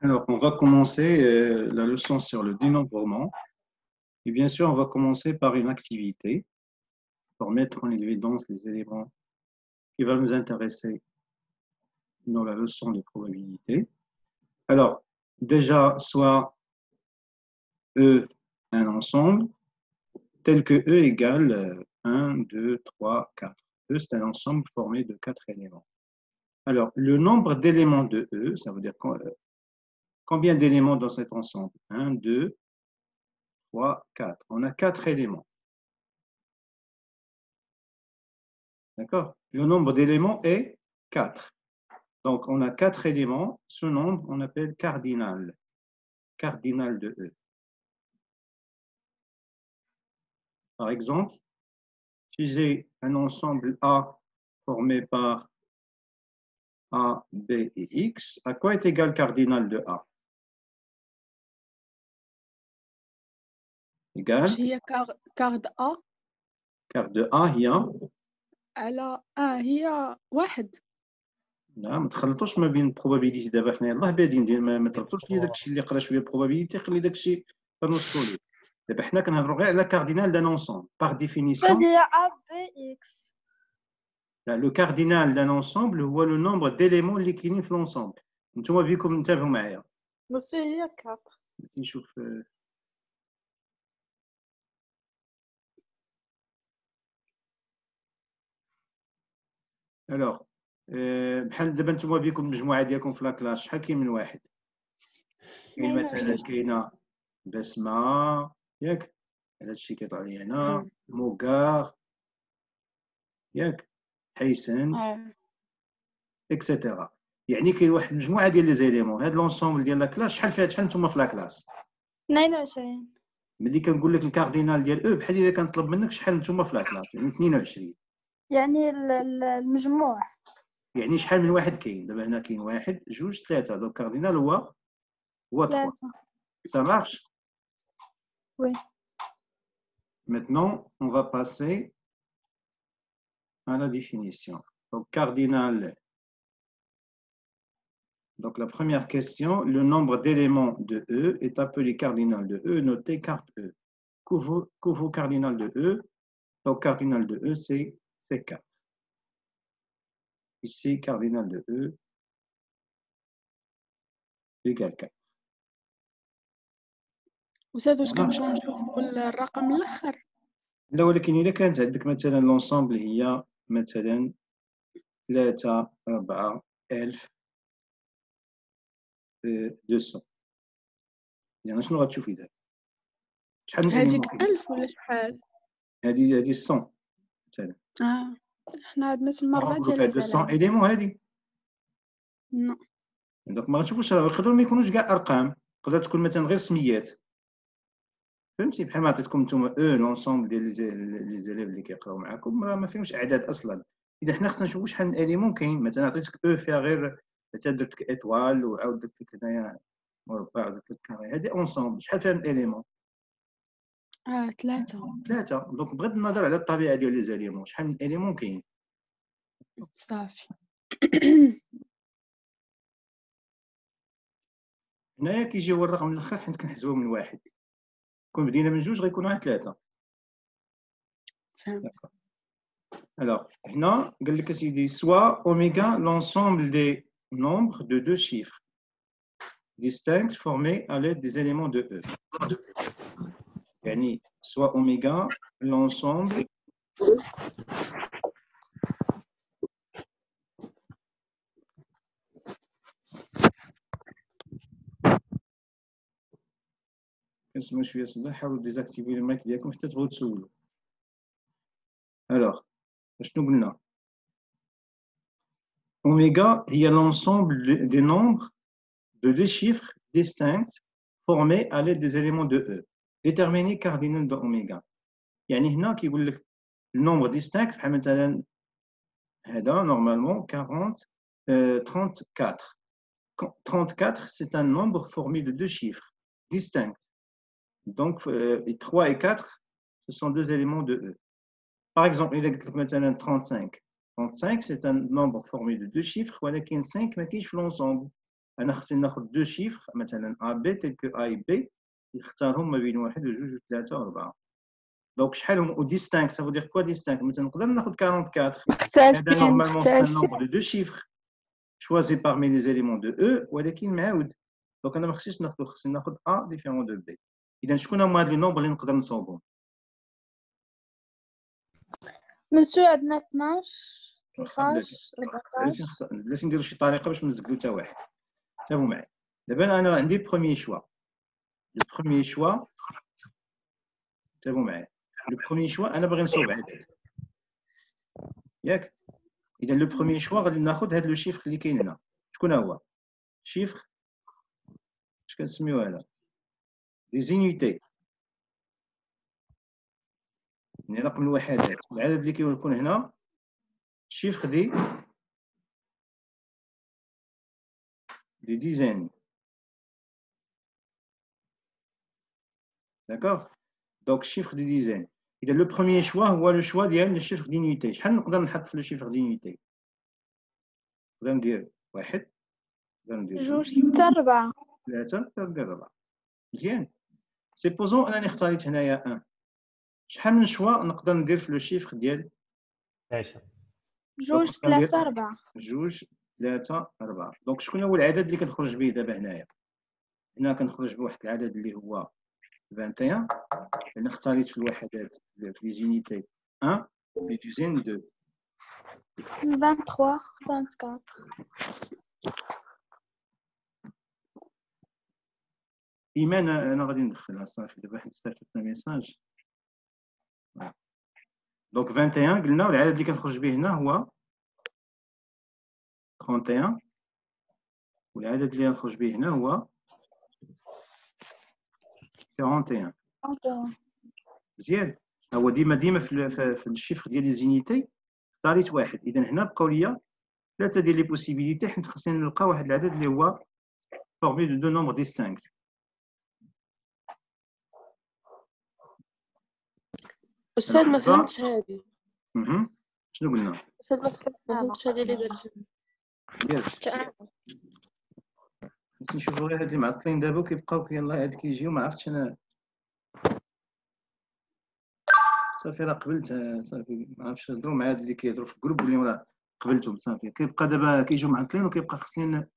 Alors, on va commencer la leçon sur le dénombrement. Et bien sûr, on va commencer par une activité pour mettre en évidence les éléments qui vont nous intéresser dans la leçon de probabilité. Alors, déjà, soit E un ensemble tel que E égale 1, 2, 3, 4. E, c'est un ensemble formé de 4 éléments. Alors, le nombre d'éléments de E, ça veut dire combien d'éléments dans cet ensemble? 1, 2, 3, 4. On a 4 éléments. D'accord? Le nombre d'éléments est 4. Donc, on a 4 éléments. Ce nombre, on appelle cardinal. Cardinal de E. Par exemple, si j'ai un ensemble A formé par A, B et X, à quoi est égal cardinal de A? Égal, هي كارد A car de A هي على هي واحد. لا ما تخلطوش ما بين البروبابيليتي. دابا حنا يلاه بادين ندير ما تربطوش لي داكشي اللي قرا شويه البروبابيليتي خلي داكشي كنوصلوا ليه. دابا حنا كنهضروا غير على كاردينال دان انسومبل باغ ديفينيسيون. C'est-à-dire A, B, X. Le cardinal d'un ensemble هو le nombre d'éléments اللي كاينين في l'ensemble. نتوما بيكم انتبهوا معايا. بس هي 4. نشوف الوغ بحال دابا نتوما بيكم المجموعه ديالكم في لاكلاس شحال كاين من واحد؟ كاين مثلا كاينه بسمه ياك هذا الشيء كيطلع لي هنا موكار ياك حيسن اكسيتيرا. يعني كاين واحد المجموعه ديال لي زيليمون. هاد لونسومبل ديال لاكلاس شحال فيها شحال نتوما في لاكلاس؟ 22. ملي كنقول لك الكاردينال ديال او بحال الا كنطلب منك شحال نتوما في لاكلاس، يعني 22. يعني المجموع. يعني شحال من واحد كاين؟ دابا هنا كاين واحد جوج ثلاثة. دونك كاردينال هو 3. Ça marche? Oui. Maintenant, on va passer à la définition. Donc cardinal. Donc la première question, le nombre d'éléments de E est appelé cardinal de E, noté carte E. Que vaut cardinal de E? Donc cardinal de E, c'est 4. Ici, cardinal de E égale 4. وزاد واش كنمشيو نشوفوا الرقم الاخر؟ لا، ولكن اذا كانت عندك مثلا لونسومبل هي مثلا 3 4 1200، يعني شنو غتشوفي دابا؟ شحال من هذيك اليمون؟ 1000 ولا شحال؟ هذه 100 مثلا. حنا عندنا تما نقولوا فيها 200 4000. اليمون هذه. نو دونك ما غتشوفوش، يقدروا ما يكونوش كاع ارقام، تقدر تكون مثلا غير سميات. فهمتي؟ بحال ما عطيتكم نتوما لونسومبل ديال لي زيليف اللي كيقراو معاكم ما فيهمش اعداد اصلا. اذا حنا خصنا نشوفوا شحال من اليمون كاين. مثلا عطيتك فيها غير مثلا درت لك ايطوال وعاود درت لك هنايا مربع ودرت لك كاري، هذه اونسومبل شحال فيها من اليمون؟ 3. دونك بغض النظر على الطبيعه ديال لي زاليمون شحال من اليمون كاين. صافي. هنايا كيجي هو الرقم الاخر حيت كنحسبوه من واحد. كون بدينا من جوج غيكونوا 3. فهمت. Alors, هنا قال لك اسيدي soit oméga l'ensemble des nombres de 2 chiffres distincts formés à l'aide des éléments de E. يعني soit oméga l'ensemble اسمعوا شويه صداع، حاولوا ديزاكتيفي المايك ديالكم حتى تبغوا تسولوا. alors شنو قلنا؟ oméga هي l'ensemble des nombres de 2 chiffres distincts formés à l'aide des éléments de E. Déterminer cardinal de oméga. يعني هنا كيقول لك النومبر ديستانكت بحال مثلا هذا نورمالمون 34. 34, c'est un nombre formé de 2 chiffres distincts. Donc, 3 et 4, ce sont 2 éléments de E. Par exemple, il y a 35. 35, c'est un nombre formé de 2 chiffres, ولكن 5 ما كاينش في l'ensemble. انا خصني ناخذ دو شيفر مثلا ا بي تيل كو اي بي يختارهم ما بين 1 و 2 و 3 و 4. دونك شحال هما او ديستانك سا فو دير كوا ديستانك مثلا نقدر ناخذ 44 هذا نورمالمون سي ان نومبر دو دو شيفر choisi parmi les éléments de E ولكن معاود دونك انا ما خصنيش ناخذ خصني ناخذ A ديفيرون دو B. اذا شكون هما هاد لي نومبر اللي نقدر نصاوبهم؟ مسيو عندنا 12 واخا 13 14. بلاتي نديرو شي طريقه باش ما نزقلو حتى واحد. تابعوا معايا دابا انا عندي بروميي شوا لو بروميي شوا تابعوا معايا لو بروميي شوا انا باغي نصاوب عدد ياك. اذا لو بروميي شوا غادي ناخذ هاد لو شيفر اللي كاين هنا. شكون هو شيفر اش كنسميوه هذا دي زينيتي يعني رقم الوحدات. العدد اللي كيكون هنا شيفر دي ديزين. داكوغ دونك شيفر دي ديزين. اذا لو بروميي شوا هو لو شوا ديال لو شيفر دينيتي. شحال نقدر نحط في لو شيفر دينيتي؟ نقدر ندير واحد نقدر ندير جوج 3 4. 3 نقدر ندير 4. مزيان. سيبوزون انني اختاريت هنايا 1 شحال من شوا نقدر ندير في لو شيفر ديال 10 جوج 3 4. جوج 3 4. دونك شكون هو العدد اللي كنخرج به دابا هنايا؟ هنا كنخرج بواحد العدد اللي هو 21 لان اختاريت في الوحدات في لي زونيتي 1 لي دوزين 2. 23 24. ايمان انا غادي ندخلها صافي دابا حيت صيفطنا ميساج. دونك 21 قلنا والعدد اللي كنخرج به هنا هو 31 والعدد اللي غنخرج به هنا هو 41. مزيان. هو ديما في الشيفر ديال لي زينيتي اختاريت واحد. اذا هنا بقاو ليا ثلاثه ديال لي بوسيبيليتي حيت خصني نلقى واحد العدد اللي هو فورمي دو نومبر ديستانكت. أستاذ ما فهمتش هذه. شنو قلنا؟ أستاذ ما فهمتش هذه اللي درتها. ياك نشوفوا غير هاد اللي معطلين دابا وكيبقاو يلاه هاد كيجيو ما عرفتش انا صافي راه قبلت صافي ما عرفتش نهضروا مع هاد اللي كيهضروا في الجروب اللي راه قبلتهم صافي كيبقى دابا كيجيو معطلين وكيبقى خصني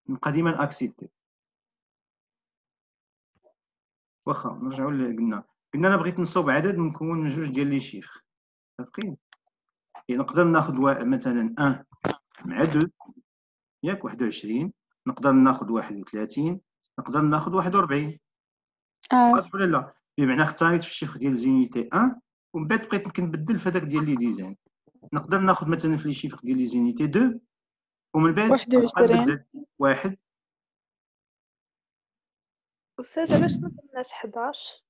نبقى ديما اكسبتي. واخا نرجعوا اللي قلنا انا بغيت نصوب عدد مكون من جوج ديال لي شيفر متفقين. يعني نقدر ناخذ مثلا 1 مع 2 ياك 21 نقدر ناخذ 31 نقدر ناخذ 41 واضح ولا لا؟ بمعنى اختاريت في الشيفر ديال زينيتي 1 ومن بعد بقيت كنبدل في هذاك ديال لي ديزاين. نقدر ناخذ مثلا في لي شيفر ديال لي زينيتي 2 ومن بعد 21. واحد. أستاذ علاش ما درناش 11؟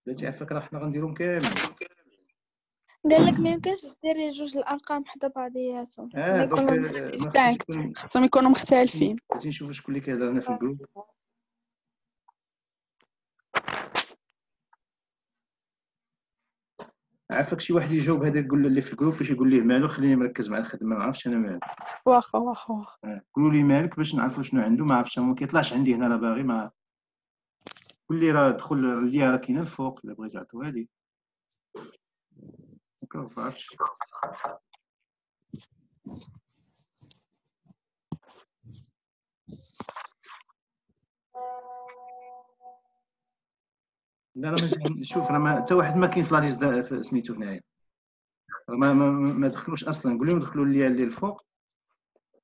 بلاتي عفاك راه حنا غنديرهم كاملين. قال لك ما يمكنش ديري جوج الأرقام حدا بعضياتهم. دونك خصهم يكونوا مختلفين. بغيتي نشوفوا شكون اللي كيهضر لنا في الجروب. عافاك شي واحد يجاوب هذا يقول اللي في الجروب باش يقول ليه مالو خليني مركز مع الخدمه ما عرفتش انا مالو. واخا قولوا لي مالك باش نعرفوا شنو عنده. ما عرفتش ما كيطلعش عندي هنا راه باغي ما قول لي راه دخل اللي راه كاينه الفوق الا بغيت عطوها لي. ما عرفتش لا شوف راه حتى واحد ما كاين في لا ليست سميتو هنايا ما دخلوش اصلا. قول لهم دخلوا لي اللي الفوق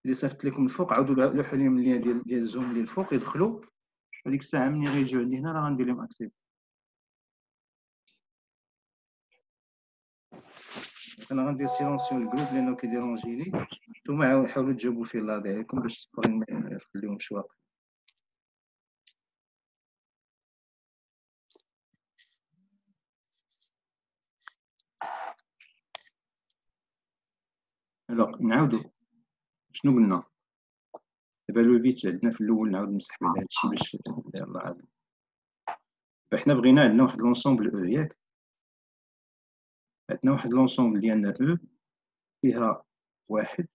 اللي صيفط لكم الفوق عاودوا لوحوا لهم اللي ديال الزوم اللي الفوق يدخلوا هذيك الساعه ملي غيجيو عندي هنا راه غندير لهم اكسبت. انا غندير سيلونسيو الجروب لانه كيديرونجيني. نتوما حاولوا تجاوبوا في الله عليكم باش ما نخليهمش واقف. الوغ نعاودوا شنو قلنا دابا لو بيت عندنا في الاول. نعاود نمسح بعد هادشي باش يلاه عاد حنا بغينا عندنا واحد لونسومبل او ياك. عندنا واحد لونسومبل ديالنا او فيها 1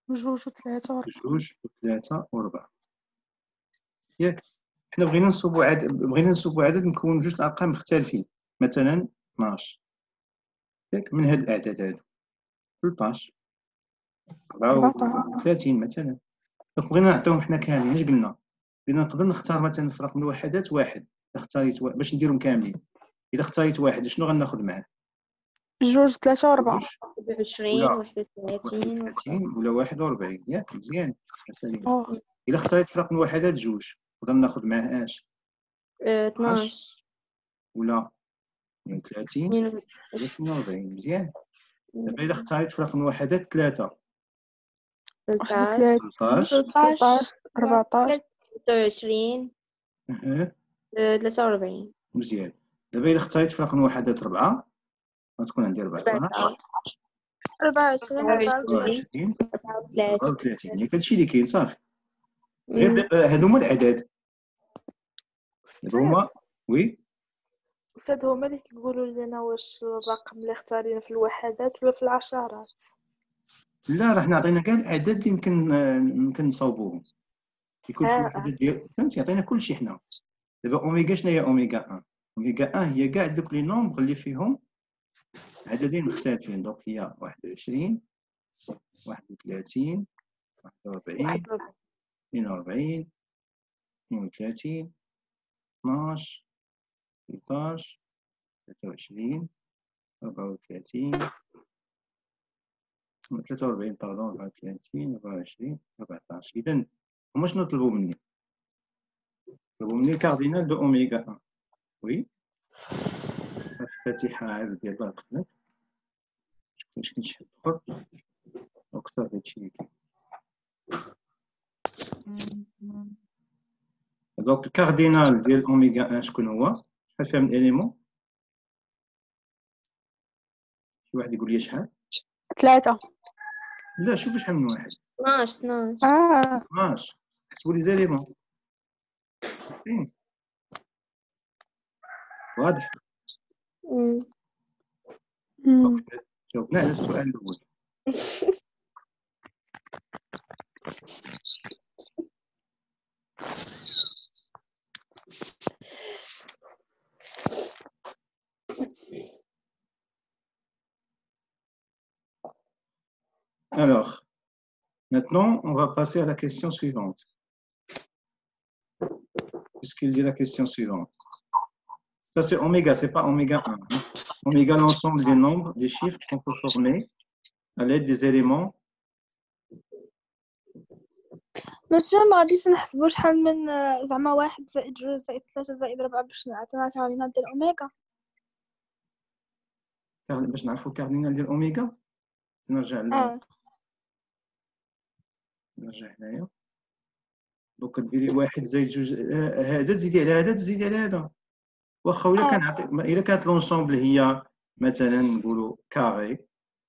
جوج و 3 و 4 جوج و 3 و 4. ياك حنا بغينا نصوبوا عدد نكون جوج الارقام مختلفين، مثلا 12 ياك من هاد الاعداد هادو 13 34 مثلا. دونك بغينا نعطيهم حنا كاملين. اش قلنا نقدر نختار مثلا في رقم الوحدات واحد، اختاريت باش نديرهم كاملين. اذا اختاريت واحد شنو غناخذ معاه؟ 2 3 و4 20 ولا 31 31 ولا 41 ياك مزيان سليم. أوه. الا اختاريت في رقم الوحدات جوج نقدر ناخذ معاه اش؟ 12 ولا 32 ولا 42 مزيان. دابا الا اختاريت في رقم الوحدات 3 31 13 16 14 26 اها 43 مزيان. دابا الا اختاريت في رقم الوحدات 4 غتكون عندي 14 24 24 34 34 ياك هادشي اللي كاين صافي. غير مم. دابا هادو هما الاعداد هادو هما وي. أستاذ هما اللي كيقولوا لنا واش الرقم اللي اختارينه في الوحدات ولا في العشرات. لا راه حنا عطينا كاع الاعداد اللي يمكن نصاوبوهم. كيكون شي وحده ديال فهمتي عطينا كلشي حنا. دابا اوميغا شنو هي اوميغا 1؟ اوميغا 1 هي كاع دوك لي نومبر اللي فيهم عددين مختلفين. دونك هي 21 31 41 42 32 12 13 23 34 43 باردون 34 24 14. اذا هما شنو طلبوا مني؟ طلبوا مني الكاردينال دو اوميغا 1 وي. الفاتحه عاد ديال الله القناه باش كنشحن اخر اكثر هادشي اللي كاين. دونك الكاردينال ديال اوميغا 1 شكون هو؟ شحال فيها من اليمون؟ شي واحد يقول لي شحال؟ 3 لا شوف شحال من واحد. 12 12 حسبوا لي زاليمون. واضح. مم. جاوبنا على السؤال الاول. Alors, maintenant, on va passer à la question suivante. Qu'est-ce qu'il dit la question suivante? Ça, c'est oméga, c'est pas oméga 1. Hein. Oméga, l'ensemble des nombres, des chiffres qu'on peut former à l'aide des éléments. مسيو ما غاديش نحسبوا شحال من زعما 1 زائد 2 زائد 3 زائد 4 باش نعطينا كاردينال ديال اوميغا. باش نعرفوا الكاردينال ديال اوميغا نرجع نرجع هنايا. دونك ديري 1 زائد 2 هذا تزيدي على هذا تزيدي على هذا. واخا الا كنعطي الا كانت لونسومبل هي مثلا نقولوا كاري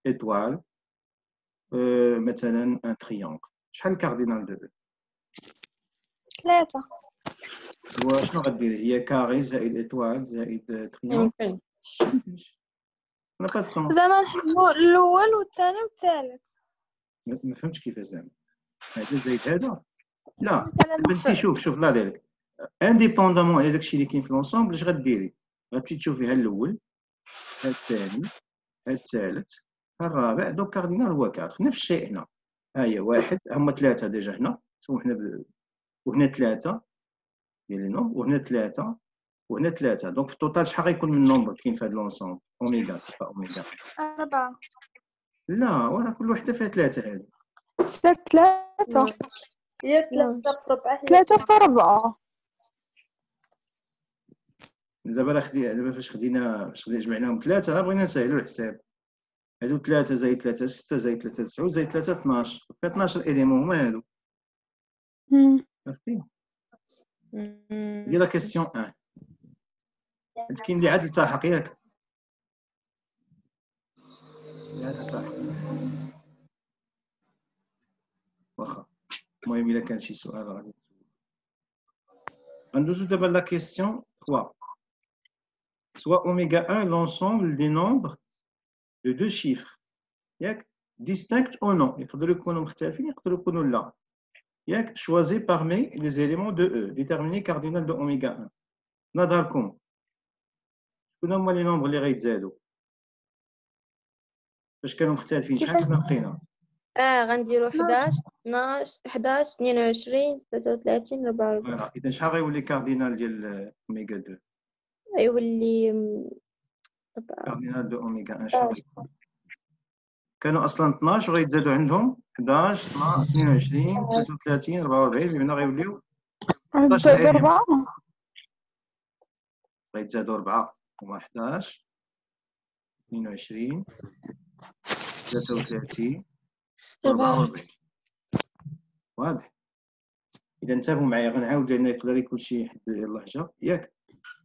ايطوال مثلا ان تريونغل. شحال الكاردينال دو 3 وشنو غديري؟ هي كاري زائد ايطوال زائد تريونغل. انا با سونس زعما نحسبوا الاول والثاني والثالث. ما فهمتش كيفاش زعما هذا زائد هذا. لا بنتي شوف لا ديرك انديبوندامون على داكشي اللي كاين في لونسومبل. اش غديري؟ غتمشي تشوفي ها الاول ها الثاني ها الثالث ها الرابع. دوك كاردينال هو 4 نفس الشيء هنا. ها هي واحد هما 3 ديجا هنا سمحنا وهنا 3 ديال لي نومبر وهنا 3 وهنا 3. دونك في التوتال شحال غيكون من نومبر كاين في هاد لونسومبل؟ اوميغا سي با اوميغا 4 لا ولا كل وحده فيها 3 هادي. 3 هي 3 في 4 3 في 4. دابا دابا فاش جمعناهم 3 بغينا نسهلوا الحساب. هادو 3 زائد 3 6 زائد 3 9 زائد 3 12. 12 اليمون هما هادو. عرفتي؟ هادي لا كيسيون 1. هاد كاين اللي عاد التحق ياك؟ اللي عاد التحق واخا. المهم الا كان شي سؤال غادي نسول. غندوزو دابا لا كيسيون 3. Soit oméga 1 l'ensemble des nombres de deux chiffres. ياك distincts ou non. يقدروا يكونوا مختلفين يقدروا يكونوا لا. ياك choisi parmi les éléments de E déterminer cardinal de oméga 1 نظركم شكون هما لي نومبر اللي غيتزادوا فاش كانوا مختلفين شحال كنا لقينا غنديرو 11 12 11 22 33 44 فوالا اذا شحال غيولي كاردينال ديال اوميغا 2 غيولي كاردينال دو اوميغا 1 شحال غيكون كانوا اصلا 12 وغيتزادوا عندهم 11 12 22 33 44 بمعنى غيوليو 11 زائد اليوم 4 غيتزادوا 4 هما 11 22 33 44 واضح اذا انتبهوا معايا غنعاود لان يقدر يكون شي حد اللهجه ياك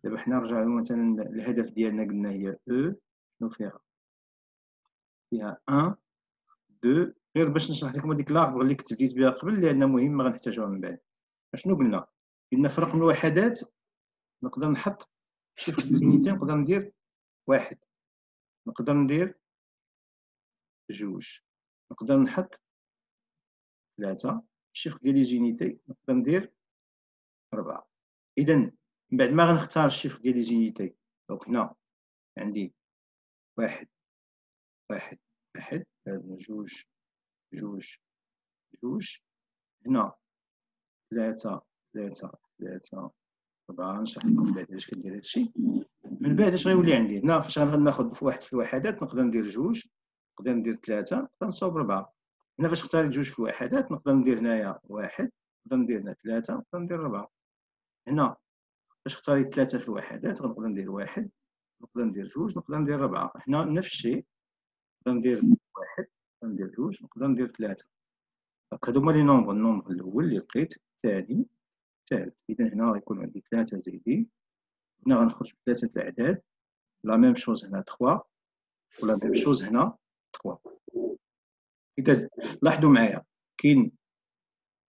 دابا حنا نرجعوا مثلا الهدف ديالنا قلنا هي او شنو فيها 1 2 غير باش نشرح لكم هذيك لاغبغ اللي كنت بديت بها قبل لان مهمه غنحتاجوها من بعد شنو قلنا في رقم الوحدات نقدر نحط شيفر ديزينيتي نقدر ندير 1 نقدر ندير 2 نقدر نحط 3 الشيفر ديال لي جينيتي نقدر ندير 4 اذا من بعد ما غنختار الشيفر ديال لي جينيتي دونك هنا عندي 1 1 1 2 2 2 هنا 3 3 3 4 نشرح لكم بعد علاش كندير هادشي من بعد اش غيولي عندي هنا فاش غناخذ في واحد في الوحدات نقدر ندير 2 نقدر ندير 3 نقدر نصاوب 4 هنا فاش اختاريت 2 في الوحدات نقدر ندير هنايا 1 نقدر ندير هنا 3 نقدر ندير 4 هنا فاش اختاريت 3 في الوحدات غنقدر ندير 1 نقدر ندير 2 نقدر ندير 4 هنا نفس الشيء نقدر ندير 1 نقدر ندير 2 نقدر ندير 3 دونك هادو هما لي نومبر النومبر الاول اللي لقيت الثاني الثالث اذا هنا غيكون عندي 3 زايدين هنا غنخرج بثلاثه الاعداد لا ميم شوز هنا 3 ولا ميم شوز هنا 3 اذا لاحظوا معايا كاين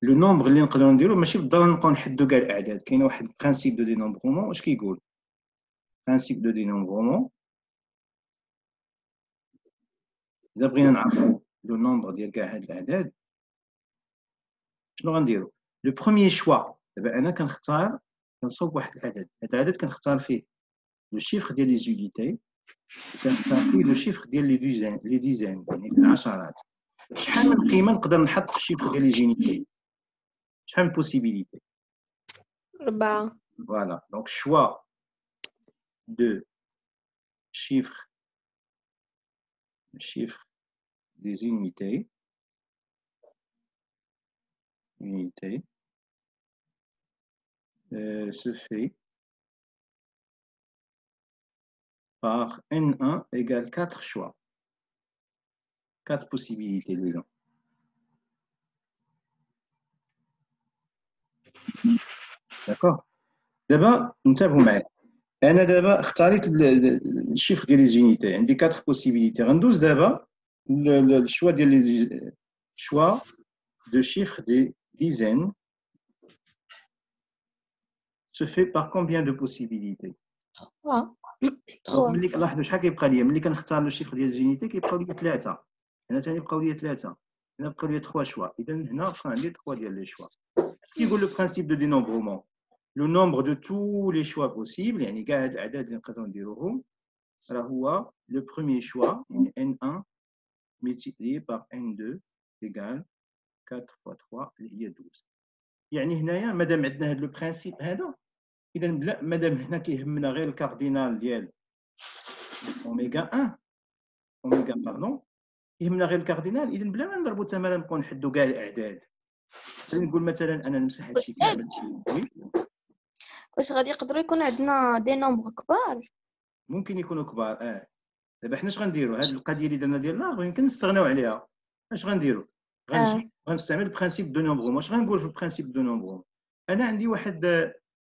لو نومبر اللي نقدروا نديرو ماشي بالضروره نبقاو نحدوا كاع الاعداد كاين واحد البرانسيپ دو دينومبرومون واش كيقول برانسيپ دو دينومبرومون اذا بغينا نعرفوا لو نومبر ديال كاع هاد الاعداد شنو غنديرو لو بروميير شوا دابا انا كنختار كنصوب واحد العدد هاد العدد كنختار فيه لو شيفر ديال لي زونيتي كنختار فيه لو شيفر ديال لي ديزان يعني العشرات شحال من قيمه نقدر نحط في الشيفر ديال لي زونيتي شحال من بوسيبيليتي 4 voilà donc choix de chiffre des unités se fait par N1 égale 4 choix. 4 possibilités, disons. D'accord. D'abord, انتبهوا معايا. أنا دابا اختاريت الشيفر ديال لي زونيتي عندي 4 possibilités. غندوز دابا الشوا ديال choix de chiffre des dizaines se fait par combien de possibilités 3 دونك ملي لاحظوا شحال كيبقى ليا ملي كنختار لو شيفر ديال الجينيتي كيبقاو ليا 3 هنا ثاني بقاو ليا 3 هنا بقاو ليا 3 شوا اذا هنا بقى عندي 3 ديال لي شوا اش كيقول لو برانسيپ دو دينومبرومون لو نومبر دو تو لي شوا بوسيبل يعني كاع هاد الاعداد اللي نقدروا نديروهم راه هو لو بروميير شوا يعني n1 multiplié par n2 égale 4 fois 3 اللي هي 12 يعني هنايا مادام عندنا هاد لو برانسيپ هذا اذا بلا مادام هنا كيهمنا غير الكاردينال ديال اوميغا 1 اوميغا باردون يهمنا غير الكاردينال اذا بلا ما نضربوا ثمانه نبقاو نحدوا كاع الاعداد خلينا نقول مثلا انا نمسح هادشي كامل وي واش غادي يقدروا يكون عندنا دي نومبر كبار ممكن يكونوا كبار دابا حنا اش غنديروا هاد القضيه اللي درنا ديال لاغ يمكن نستغناو عليها اش غنديروا غنستعمل البرانسيپ دو نومبرومون اش غنقول في البرانسيپ دو نومبرومون انا عندي واحد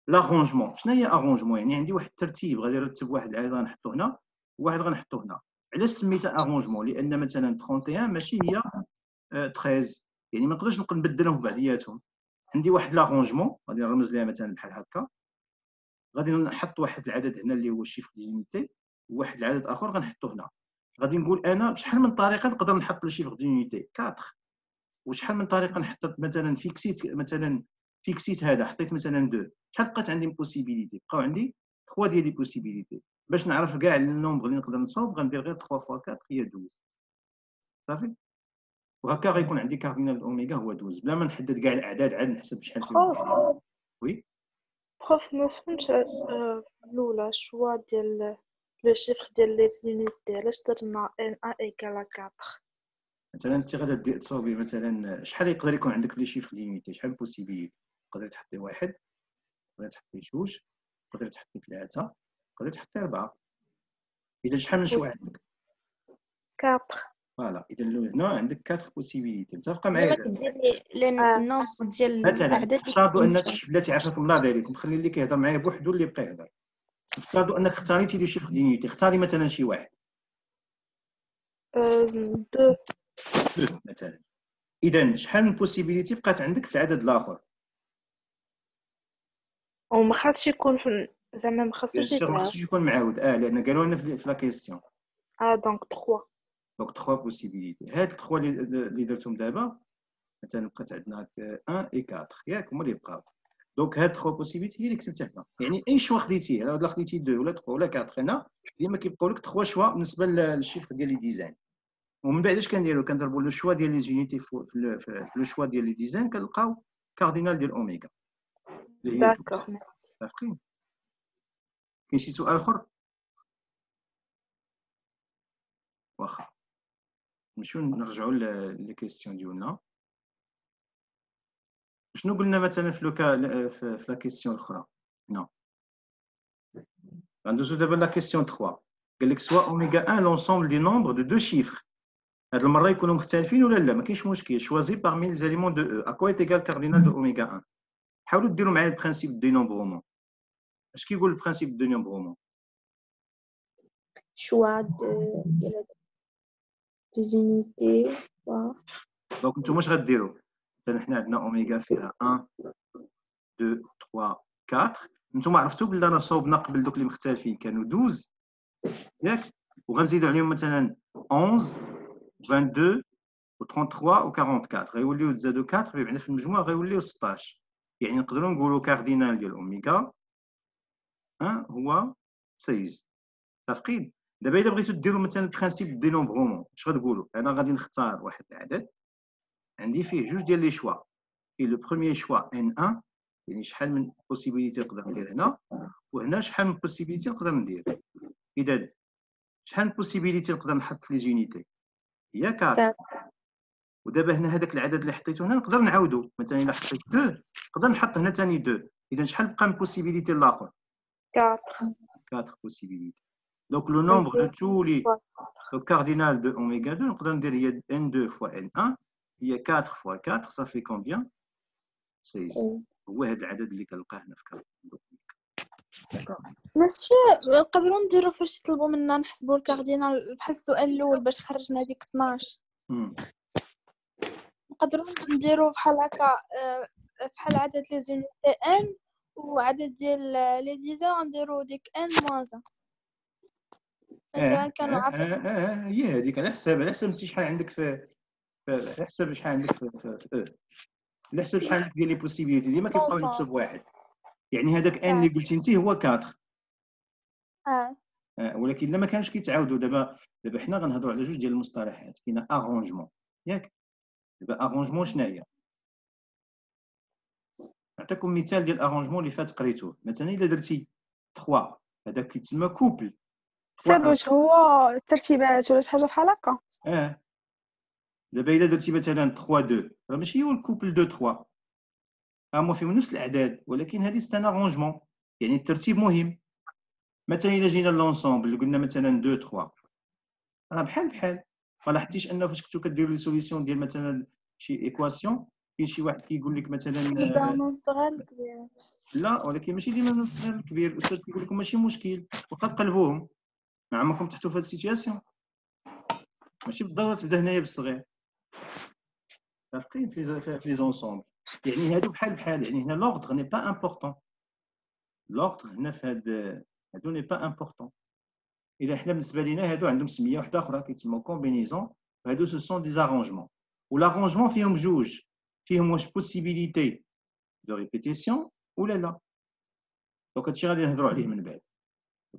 لاغونجمون شنو هي اغونجمون يعني عندي واحد الترتيب غادي نرتب واحد العدد غنحطو هنا وواحد غنحطو هنا علاش سميتها اغونجمون لان مثلا 31 ماشي هي 13 يعني ما نقدرش نبدلهم بعضياتهم عندي واحد لاغونجمون غادي نرمز ليها مثلا بحال هكا غادي نحط واحد العدد هنا اللي هو الشيفر ديونيتي وواحد العدد اخر غنحطو هنا غادي نقول انا بشحال من طريقه نقدر نحط الشيفر ديونيتي 4 وشحال من طريقه نحط مثلا فيكسيت هذا حطيت مثلا 2 شحال بقات عندي بوسيبيليتي بقاو عندي 3 ديال لي بوسيبيليتي باش نعرف كاع النومبر اللي نقدر نصاوب غندير غير 3 فوا 4 هي 12 صافي وهكا غيكون عندي كاردينال اوميغا هو 12 بلا ما نحدد كاع الاعداد عاد نحسب شحال فيهم بروف وي بروف ما فهمتش الأولى شوا ديال لو شيفر ديال لي زونيتي علاش درنا ان ايكال 4 مثلا انت غادا دير تصاوبي مثلا شحال يقدر يكون عندك لي شيفر ليميتي شحال بوسيبيليتي تقدر تحطي 1 تقدر تحطي 2 تقدر تحطي 3 تقدر تحطي 4 اذا شحال من شوا عندك 4 فوالا اذا هنا عندك 4 بوسيبيليتي متفقه ديما معايا كدير لي النومبر ديال مثلا الاعداد افترضوا انك بلاتي عافاكم الله عليكم نخلي اللي كيهضر معايا بوحدو اللي بقى يهضر افترضوا انك اختاريتي لي شيفر ليميتي اختاري مثلا شي واحد 2 مثلا اذا شحال من بوسيبيليتي بقات عندك في العدد الاخر وما خاصش يكون زعما ما بيان خاصوش سور ما يتعاد خصوش يكون معاود لان قالوا لنا في لا كيسيون دونك 3 دونك 3 بوسيبيليتي هاد 3 اللي درتهم دابا مثلا بقات عندنا 1 و 4 ياك هما اللي بقاو دونك هاد 3 بوسيبيليتي هي اللي كتبتها هنا يعني اي شوا خديتيه ولا خديتي 2 ولا 3 ولا 4 هنا ديما كيبقاو لك 3 شوا بالنسبه للشيفر ديال لي ديزاين ومن بعد اش كنديروا كنضربوا لو شوا ديال لي زونيتي في لو شوا ديال لي ديزاين كنلقاو كاردينال ديال اوميغا اللي هي 12 داكوغ متفقين كاين شي سؤال اخر واخا نمشيو نرجعوا لي كيسيون ديالنا شنو قلنا مثلا في لوكا في لا كيسيون الاخرى هنا غندوزو دابا لا كيسيون 3 قال لك سوا اوميغا 1 لونسومبل دي نومبر دو دو شيفر هاد المره يكونوا مختلفين ولا لا ما كاينش مشكل شوازي بارمي لي زاليمون دو او اكوا ايت ايغال كاردينال دو اوميغا 1 حاولوا ديروا معايا البرانسيپ دي نومبرومون اش كيقول البرانسيپ دو نومبرومون choix de des unités. دونك نتوما اش غديروا مثلا حنا عندنا اوميغا فيها 1 2 3 4 نتوما عرفتوا بلي راه صوبنا قبل دوك اللي مختلفين كانوا 12 ياك وغنزيدوا عليهم مثلا 11 22 و 33 و 44 غيوليو تزادوا 4 بمعنى في المجموع غيوليو 16 يعني نقدروا نقولوا كاردينال ديال اوميغا هو 16 متفقين دابا الا بغيتو ديروا مثلا البرانسيپ دي نومبرومون اش غتقولوا انا غادي نختار واحد العدد عندي فيه جوج ديال لي شوا كاين لو بروميير شوا ان 1 يعني شحال من بوسيبيليتي نقدر ندير هنا وهنا شحال من بوسيبيليتي نقدر ندير اذا شحال من بوسيبيليتي نقدر نحط في لي زونيتي هي 4 ودابا هنا هذاك العدد اللي حطيته هنا نقدر نعاودو مثلا الا حطيت 2 نقدر نحط هنا ثاني 2 اذا شحال بقى من بوسيبيليتي الاخر 4 4 بوسيبيليتي دونك لو نومبر دو تو لي لو كاردينال دو اوميغا 2 نقدر ندير هي n2 فوا n1 هي 4 فوا 4 صافي كومبيان 16 هو هذا العدد اللي كنلقاه هنا في كاردينال ماشي نقدروا نديروا فاش يطلبوا منا نحسبوا الكاردينال بحال السؤال الاول باش خرجنا ديك 12 نقدروا نديروا بحال هكا بحال عدد لي زونيتي ان وعدد ديال لي ديزاين نديروا ديك ان موازا مثلا كانوا عطينا هي هذيك على حساب انت شحال عندك في على حساب شحال عندك في على حساب شحال عندك ديال لي بوسيبيليتي ديما كيبقاو يكتب واحد يعني هذاك ان اللي قلتي انت هو 4 ولكن الا ما كانش كيتعاودوا دابا حنا غنهضروا على جوج ديال المصطلحات كاينه ارونجمون ياك دابا ارونجمون شنو هي نعطيكم مثال ديال ارونجمون اللي فات قريتوه مثلا الا درتي 3 هذاك كيتسمى كوبل حساب واش هو الترتيبات ولا شي حاجه بحال هكا دابا الا درتي مثلا 3 2 راه ماشي هو الكوبل 2 3 هما فيهم نفس الاعداد ولكن هذه ستان ارونجمون يعني الترتيب مهم مثلا الا جينا لونسومبل قلنا مثلا 2 3 راه بحال ما لاحظتيش انه فاش كنتو كديروا لي سوليسيون ديال مثلا شي ايكواسيون كاين شي واحد كيقول لك مثلا من الصغير الكبير لا ولكن ماشي ديما من الصغير الكبير الاستاذ كيقول لكم ماشي مشكل واخا تقلبوهم ما عمركم تحطوا في هذه السيتوياسيون ماشي بالضروره تبدا هنايا بالصغير عرفتي في لي زونسومبل يعني هادو بحال يعني هنا لوردر ني با امبورطون لوردر هنا في هادو ني با امبورطون الا حنا بالنسبه لينا هادو عندهم سميه واحده اخرى كيتسموا كومبينيزون هادو سو سون دي زارونجمون والارونجمون فيهم جوج، فيهم واش بوسيبيليتي دو ريبيتيسيون ولا لا. دونك هادشي غادي نهضروا عليه من بعد.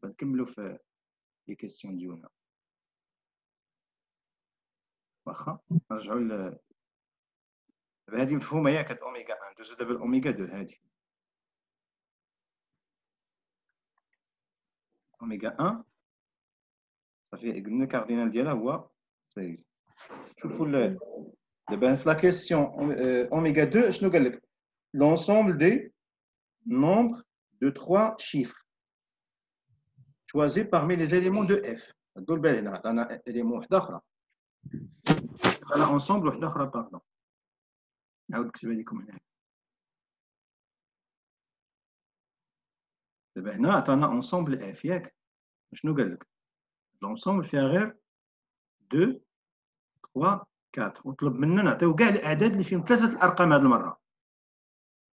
نكملوا في لي كيسيون ديالنا. واخا نرجعوا دابا هادي مفهومه ياك، هاد اوميغا 1 دوزو دابا الاوميغا 2. هادي اوميغا 1 صافي قلنا الكاردينال ديالها هو 16. شوفوا دابا في لا كيسيون اوميغا 2 شنو قال لك؟ l'ensemble des nombres de 3 chiffres choisis parmi les éléments de f. دول بالي هنا عطانا élément وحده اخرى، عطانا انصومبل وحده اخرى. باردون نعاود نكتبها لكم هنا. دابا هنا عطانا انصومبل اف ياك. شنو قال لك؟ لونسومبل فيها غير 2 3 4 وطلب منا نعطيو كاع الاعداد اللي فيهم 3 الارقام هذه المره.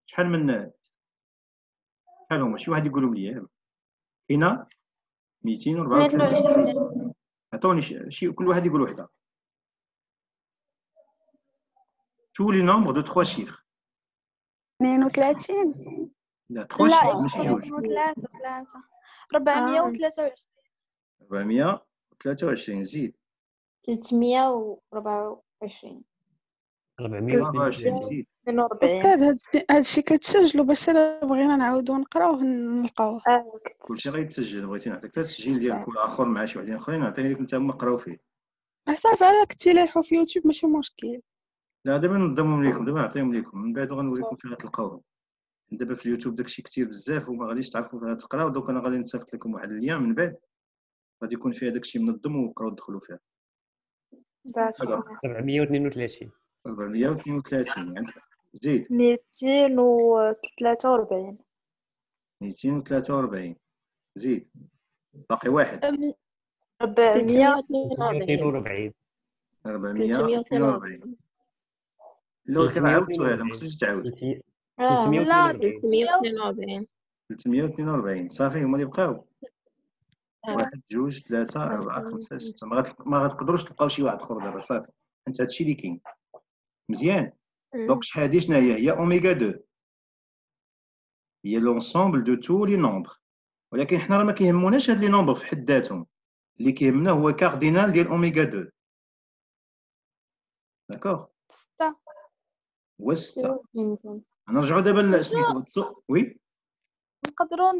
شحال هما؟ شي واحد يقولهم لي. هنا 234. عطوني شي كل واحد يقول وحده. tous les nombres de 3 chiffres. 32. لا 3 chiffres ماشي جوج. 3 423. 423 زيد 324. 424 زيد 42. أستاذ هادشي كتسجلوا باش إلا بغينا نعاودو نقراوه نلقاوه. كلشي غيتسجل. بغيتي نعطيك التسجيل ديال كل اخر مع شي وحدين اخرين نعطيه لك انت هما قراو فيه. صافي هذاك تيلاحو في يوتيوب ماشي مشكل. لا دابا نضمهم لكم، دابا نعطيهم لكم من بعد غنوريكم فين غتلقاوهم. دابا في اليوتيوب داكشي كثير بزاف وما غاديش تعرفوا فين تقراو. دوك انا غادي نصيفط لكم واحد الايام من بعد غادي يكون فيها داكشي منظم وقراو دخلوا فيه. 732. 432 عندك زيد 243. 243 زيد باقي واحد 442. 442. لو كان عاودتو هذا ما خصوش تعاود. 342. 342 صافي هما اللي بقاو. 1 2 3 4 5 6 ما غتقدروش تلقاو شي واحد اخر دابا صافي، حيت هادشي اللي كاين مزيان. دونك شحال هادي شنو هي اوميغا 2 هي لونسومبل دو تو لي نومبر، ولكن حنا راه ما كيهموناش هاد لي نومبر في حد ذاتهم، اللي كيهمنا هو كاردينال ديال اوميغا 2. داكوغ 6. هو 6. نرجعوا دابا لسميتو وي نقدروا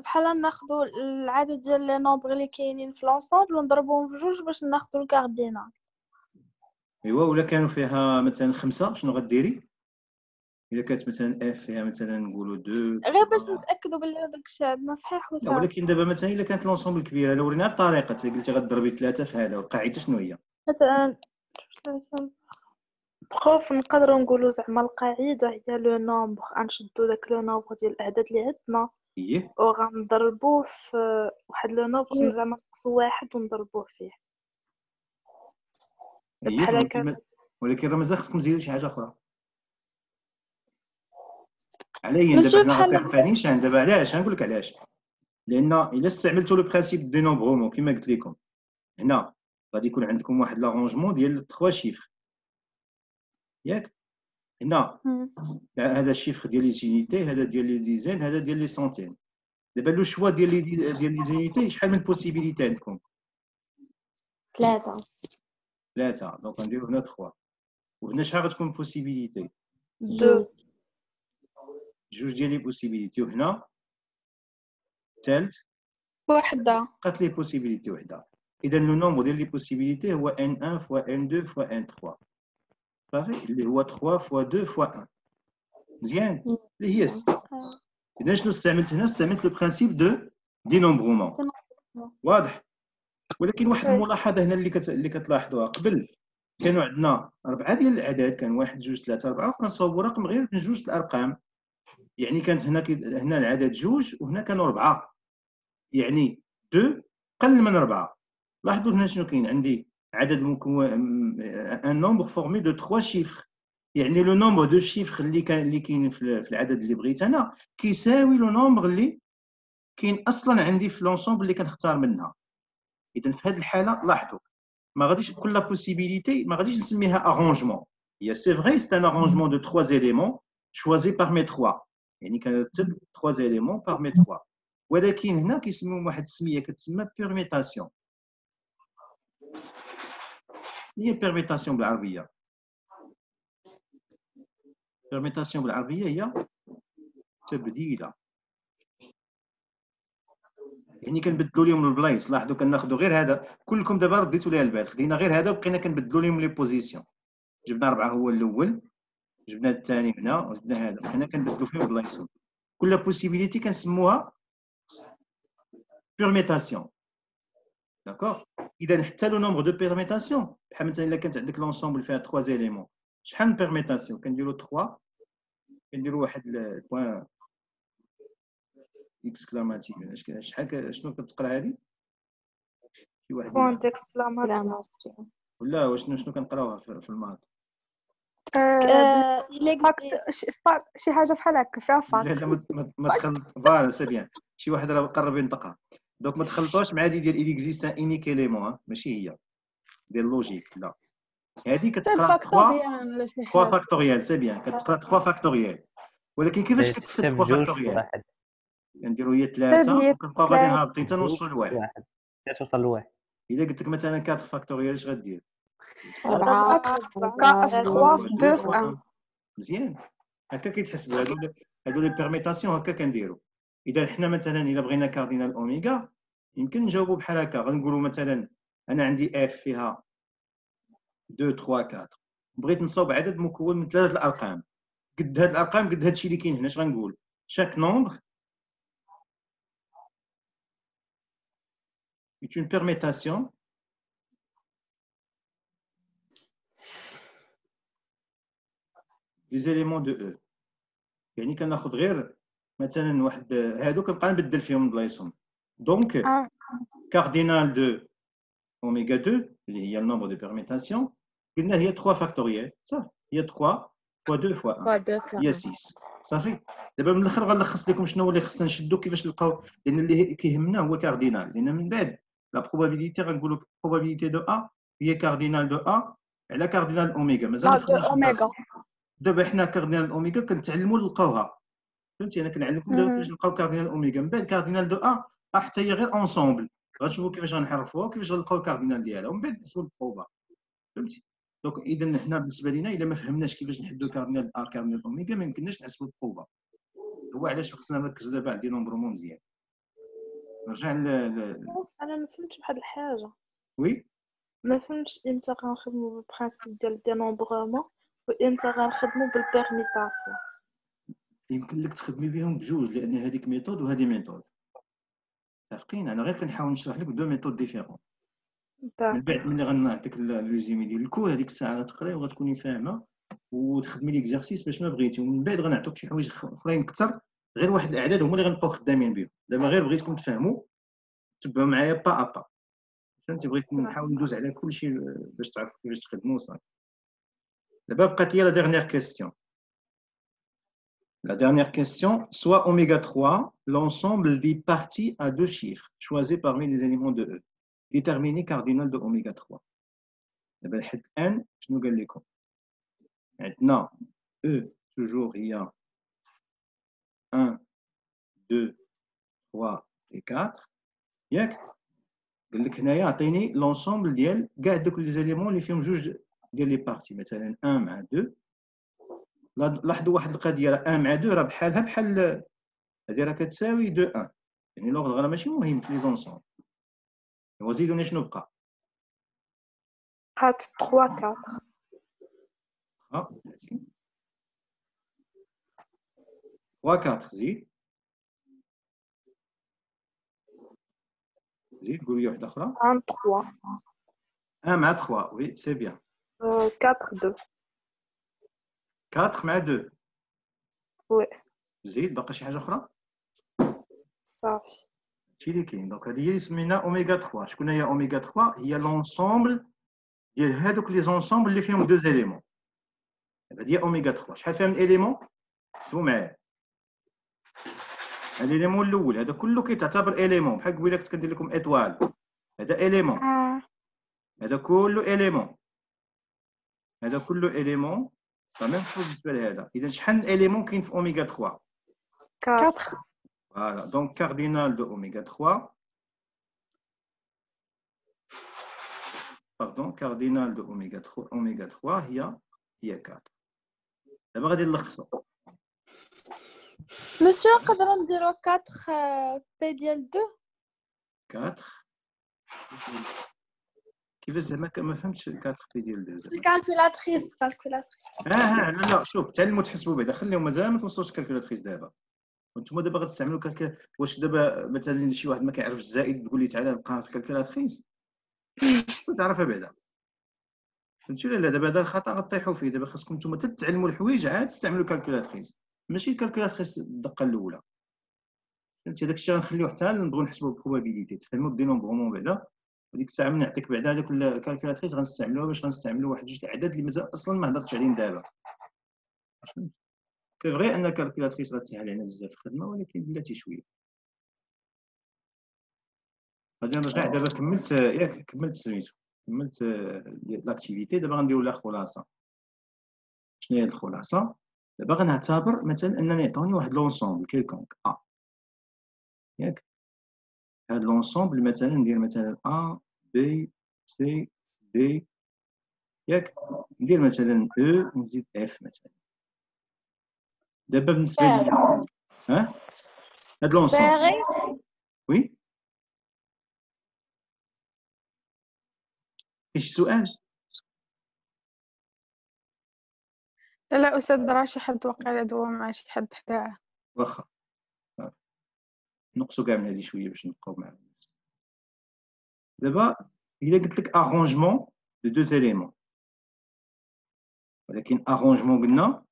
بحال ناخذوا العدد ديال لي نومبر اللي كاينين في لونسومبل ونضربوهم في جوج باش ناخذوا الكاردينال. ايوا ولا كانوا فيها مثلا 5 شنو غديري؟ الا كانت مثلا اف فيها مثلا نقولوا 2 غير باش نتاكدوا بلي هذاك الشيء عندنا صحيح لا، وصافي. ولكن دابا مثلا الا كانت لونسومبل كبير هذا ورينا الطريقه. قلتي غضربي 3 في هذا والقاعده شنو هي؟ مثلا بروف نقدروا نقولوا زعما القاعده هي لو نومبر، غنشدوا داك لو نومبر ديال الاعداد اللي عندنا ايه وغنضربوه في واحد لو نومبر زعما نقصوا واحد ونضربوه فيه بحال هكا. ولكن راه مازال خصكم تزيدوا شي حاجه اخرى. عليا ماشي دابا حنا بحال غنفهميش دابا علاش. غنقول لك علاش. لان الا استعملتوا لو برينسيپ دي نومبرومون كما قلت لكم هنا غادي يكون عندكم واحد لارونجمون ديال 3 شيفر ياك. هنا هذا الشيفر ديال لي زونيتي، هذا ديال لي ديزين، هذا ديال لي سنتين. دابا لو شوا ديال لي زونيتي شحال من بوسيبيليتي عندكم؟ 3. دونك نديرو هنا 3 وهنا شحال غتكون بوسيبيليتي؟ 2. جوج ديال لي بوسيبيليتي وهنا ثالث وحده بقات لي بوسيبيليتي وحده. اذا لو نومبر ديال لي بوسيبيليتي هو n1 fois n2 fois n3 صافي اللي هو 3 fois 2 fois 1 مزيان اللي هي 6. اذا شنو استعملت هنا؟ استعملت لو برينسيپ دي نومبرومون واضح. ولكن واحد الملاحظه هنا اللي كتلاحظوها قبل كانوا عندنا 4 ديال الاعداد، كان 1 2 3 4 وكنصاوبوا رقم غير من جوج الارقام. يعني كانت هنا العدد جوج وهنا كانوا 4 يعني 2 قل من 4. لاحظوا هنا شنو كاين عندي عدد مكون ان نومبر فورمي دو 3 شيفر، يعني لو نومبر دو شيفر اللي كاين في العدد اللي بغيت انا كيساوي لو نومبر اللي كاين اصلا عندي في لونسومبل اللي كنختار منها. اذا في هذه الحاله لاحظوا ما غاديش كل بوسيبيليتي ما غاديش نسميها ارونجمون، C'est vrai, c'est un arrangement de 3 éléments choisis parmi 3. يعني كنرتب 3 éléments parmi 3. ولكن هنا كيسميوهم واحد السميه كتسمى بيرميتاسيون. هي بيرميتاسيون بالعربيه. بيرميتاسيون بالعربيه هي تبديله. يعني كنبدلوا لهم البلايص. لاحظوا كناخذوا غير هذا، كلكم دابا رديتوا ليها البال، خدينا غير هذا وبقينا كنبدلوا لهم لي بوزيسيون. جبنا 4 هو الاول، جبنا الثاني هنا وجبنا هذا، بقينا كنبدلوا فيهم بلايصهم. كل بوسيبيليتي كنسموها بيرميتاسيون. داكوغ. اذا حتى لو نومبر دو بيرميتاسيون بحال مثلا الا كانت عندك لونسومبل فيها 3 اليمون، شحال من بيرميتاسيون؟ كنديروا 3، كنديروا واحد البوان اكسكلاماتيف. شحال شنو كتقرا هذه؟ شي واحد بوان ديكسكلاماسيون ولا شنو كنقراوها في الماط؟ شي حاجه بحال هكا فيها فاك. لا ما تخلط. فوالا سي بيان. شي واحد راه قرب ينطقها. دونك ما تخلطوش مع هذه ديال إليكزيست إنيك إليمون، ماشي هي ديال لوجيك. لا هذه كتقرا 3 فاكتوريال. سي بيان كتقرا 3 فاكتوريال. ولكن كيفاش كتكتب 3 فاكتوريال؟ كنديروا هي 3 وكنبقاو غادي هابطين حتى نوصلوا لواحد. توصل لواحد. الا قلت لك مثلا 4 فاكتوريال اش غدير؟ 4 3 2 1. مزيان. هكا كيتحسبوا هادو لي بيرميتاسيون. هكا كنديروا. اذا حنا مثلا الا بغينا كاردينال اوميغا يمكن نجاوبوا بحال هكا. غنقولوا مثلا انا عندي اف فيها 2 3 4، بغيت نصاوب عدد مكون من 3 الارقام قد هاد الارقام قد هادشي اللي كاين هنا. اش غنقول؟ chaque nombre est une permutation des éléments de E. يعني كناخذ غير مثلا واحد هادو كنبقى نبدل فيهم بلايصهم. دونك كاردينال دو اوميغا 2 اللي هي النومبر دو بيرميتاسيون قلنا هي 3 فاكتوريال. صافي هي 3 فوا 2 فوا 1 هي 6. صافي. دابا من الاخر غنلخص لكم شنو هو اللي خصنا نشدو كيفاش نلقاو، لان اللي كيهمنا هو كاردينال. لان من بعد لا بروبابيليتي غنقولوا بروبابيليتي دو ا هي كاردينال دو ا على كاردينال اوميغا. مازال ما دخلناش اوميغا. دابا حنا كاردينال اوميغا كنتعلموا نلقاوها. فهمتي؟ انا كنعلمكم دابا كيفاش نلقاو كاردينال اوميغا. من بعد كاردينال دو ا حتى هي غير اونسومبل. غنشوفوا كيفاش غنحرفوها وكيفاش غنلقاو الكاردينال ديالها ومن بعد نحسبوا البروبا. فهمتي؟ دونك اذا حنا بالنسبه لينا الا ما فهمناش كيفاش نحدوا كاردينال ار كاردينال اوميغا ما يمكنناش نحسبوا البروبا. هو علاش خصنا نركزوا دابا على دي نومبرومون مزيان. نرجع انا ما فهمتش بواحد الحاجه. وي ما فهمتش امتى غنخدموا بالبرانسيپ ديال دينومبرومون وامتى غنخدموا بالبيرميتاسيون. يمكن لك تخدمي بهم بجوج، لان هذيك ميثود وهذه ميثود. متفقين؟ انا غير كنحاول نشرح لك دو ميثود ديفيرون. من بعد ملي غنعطيك الريزومي ديال الكور هذيك الساعه غتقراي وغتكوني فاهمه وتخدمي ليكزارسيس باش ما بغيتي. ومن بعد غنعطوك شي حوايج اخرين اكثر، غير واحد الاعداد هما اللي غنبقاو خدامين بهم. دابا غير بغيتكم تفهموا تبعوا معايا با با. فهمتي؟ بغيت نحاول ندوز على كلشي باش تعرفوا كيفاش تخدموا. صافي. دابا بقات لي لا ديرنيير كيسيون. La dernière question, soit oméga 3, l'ensemble des parties à deux chiffres choisis parmi les éléments de E. Déterminer cardinal de oméga 3. دابا الحد الآن شنو قال لكم؟ عندنا E toujours il y a 1, 2, 3 et 4. ياك؟ قال لك هنايا عطيني l'ensemble ديال كاع دوك لي زيليمون اللي فيهم جوج ديال لي بارتي، مثلا 1 مع 2. لاحظوا واحد القضيه، راه 1 مع 2 راه بحالها بحال هذه راه كتساوي 2 1. يعني لوغ راه ماشي مهم في لي زونسومبل. وزيدوني شنو بقى؟ بقات 3 4. ماشي 3 4. زيد قول لي واحده اخرى. 1 3. 1 مع 3. وي سي بيان. 4 2. 4 مع 2. وي. زيد باقي شي حاجه اخرى؟ صافي. هادشي اللي كاين. دونك هذه هي اللي سمينا اوميغا 3. شكون هي اوميغا 3؟ هي لونسومبل ديال هادوك لي زونسومبل اللي فيهم دو زيليمون. هذه هي اوميغا 3. شحال فيها من اليمون؟ حسبوا معايا. الاليمون الاول هذا كله كيتعتبر اليمون، بحال قبيله كنت كندير لكم ايطوال. هذا اليمون. هذا كله اليمون. هذا كله إليمون سا ميم شوز بالنسبة لهذا. إذا شحال من إليمون كاين في أوميغا 3؟ 4. 4. فوالا دونك كاردينال دو أوميغا 3 باردون كاردينال دو أوميغا 3 هي 4. دابا غادي نلخصو. مسيو نقدروا نديرو 4 بي ديال 2. 4 كيفاش زعما ما فهمتش 4 بي ديال 2 زعما. الكالكولاتريس لا شوف تعلموا تحسبوا بعدا خليهم مازال ما توصلوش الكالكولاتريس دابا. وانتم دابا غتستعملوا واش دابا مثلا شي واحد ما كيعرفش الزائد تقول لي تعالى نلقاها في الكالكولاتريس تعرفها بعدا فهمتي ولا لا؟ دابا هذا الخطا غطيحوا فيه. دابا خاصكم نتوما تتعلموا الحوايج عاد تستعملوا الكالكولاتريس ماشي الكالكولاتريس الدقه الاولى. فهمتي هذاك الشيء غنخليوه حتى نبغيو نحسبوا البروبابيليتي تفهموا الدينومبرومون بعدا. وديك الساعه من نعطيك بعدا هذاك الكالكولاتريس غنستعملوها باش غنستعملوا واحد جوج الاعداد اللي مازال اصلا ما هضرتش عليهم دابا. سي فري ان الكالكولاتريس غتسهل علينا بزاف الخدمه ولكن بلاتي شويه. غادي نرجع دابا كملت ياك كملت سميتو كملت لاكتيفيتي. دابا غنديروا لها خلاصه. شنو هي الخلاصه؟ دابا غنعتبر مثلا انني يعطوني واحد لونسومبل كيلكونك ياك هاد لونسومبل مثلا ندير مثلا A B C D ياك ندير مثلا E ونزيد F مثلا. دابا بالنسبه لي هاد لونسومبل وي كاين شي سؤال؟ لا أستاذ راه شي حد واقيلا دوا مع شي حد حداه. واخا نقصوا كاع من هذه شويه باش نبقاو مع الناس. دابا الا قلت لك ارونجمون دو دو زيليمون ولكن ارونجمون قلنا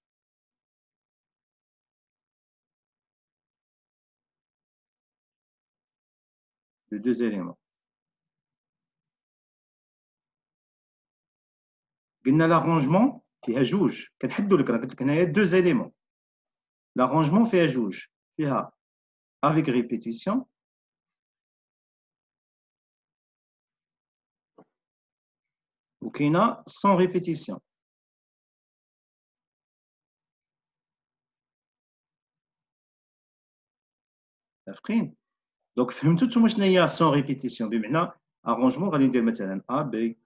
دو دو زيليمون. قلنا لارونجمون فيها جوج كنحدوا لك راه قلت لك هنايا دو زيليمون. لارونجمون فيها جوج فيها افيك ريبيتيسيون وكاينه سون ريبيتيسيون. متفقين؟ دونك فهمتوا نتوما شنو هي سون ريبيتيسيون؟ بمعنى ارونجمون غادي ندير مثلا ا بي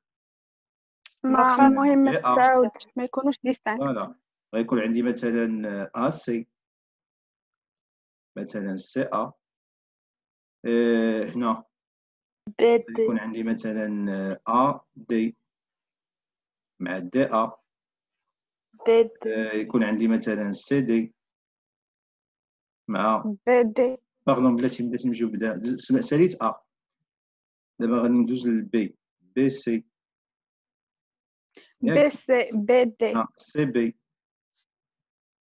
المهم ما تتعاود ما يكونوش ديستانكت. فوالا غيكون عندي مثلا ا سي مثلا سي ا هنا بي دي يكون عندي مثلا ا دي مع دي ا بي دي يكون عندي مثلا سي دي مع بدي باردون بلاتي نمشيو بدا ساليت ا. دابا غادي ندوز للبي بي سي بي سي بدي سي بي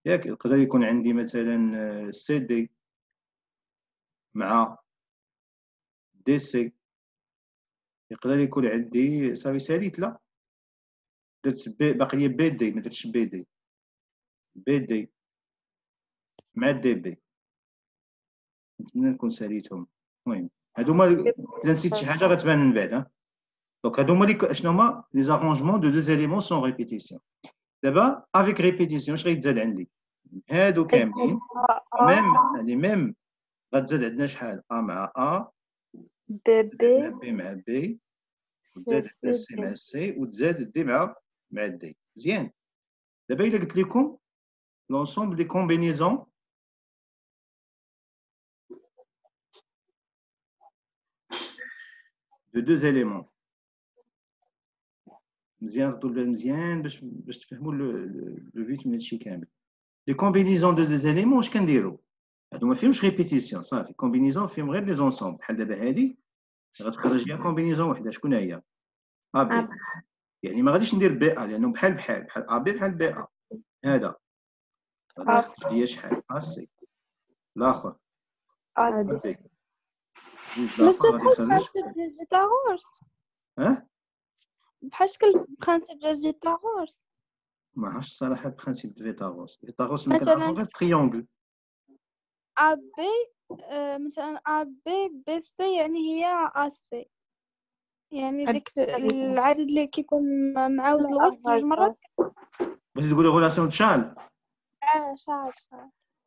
ياك يقدر يكون عندي مثلا سي دي مع دي سي. يقدر يكون عندي صافي ساليت لا درت بي باقي لي بي دي ما درتش بي دي بي دي مع دي بي نتمنى نكون ساليتهم. المهم هادو هما الا نسيت شي حاجه غتبان من بعد. دونك هادو هما شنو هما لي زارونجمون دو دو زيليمون سون ريبيتيسيون. دابا افيك ريبيتيسيون اش غيتزاد عندي هادو كاملين ميم غتزاد عندنا شحال ا مع ا بي بي بي مع بي سي وتزاد عندنا سي مع سي وتزاد دي مع دي. مزيان. دابا الا قلت لكم l'ensemble des combinaisons de deux éléments. مزيان ردوا البال مزيان باش تفهموا لو فيت من هادشي كامل. لي كومبينيزون دو دي زيليمون واش كنديروا؟ هادو ما فيهمش ريبيتيسيون صافي. كومبينيزون فيهم غير لي زونسومبل بحال دابا هادي غتخرج ليا كومبينيزون وحده شكون هي؟ ا بي. يعني ما غاديش ندير بي ا لانه بحال ا بي بحال بي ا. هذا غادي تخرج ليا شحال ا سي الاخر ا دي مسيو بحال برانسيب ديال فيثاغورس بحال شكل برانسيب ديال فيثاغورس. ما عرفتش الصراحه برانسيب دو فيثاغورس ما مثلا كنعرفو غير تريونغل ا بي مثلا ا بي بي سي يعني هي ا سي يعني هاد ديك العدد اللي كيكون معاود لا، الوسط جوج مرات. بغيتي تقولي غولاسيون تشال؟ شعر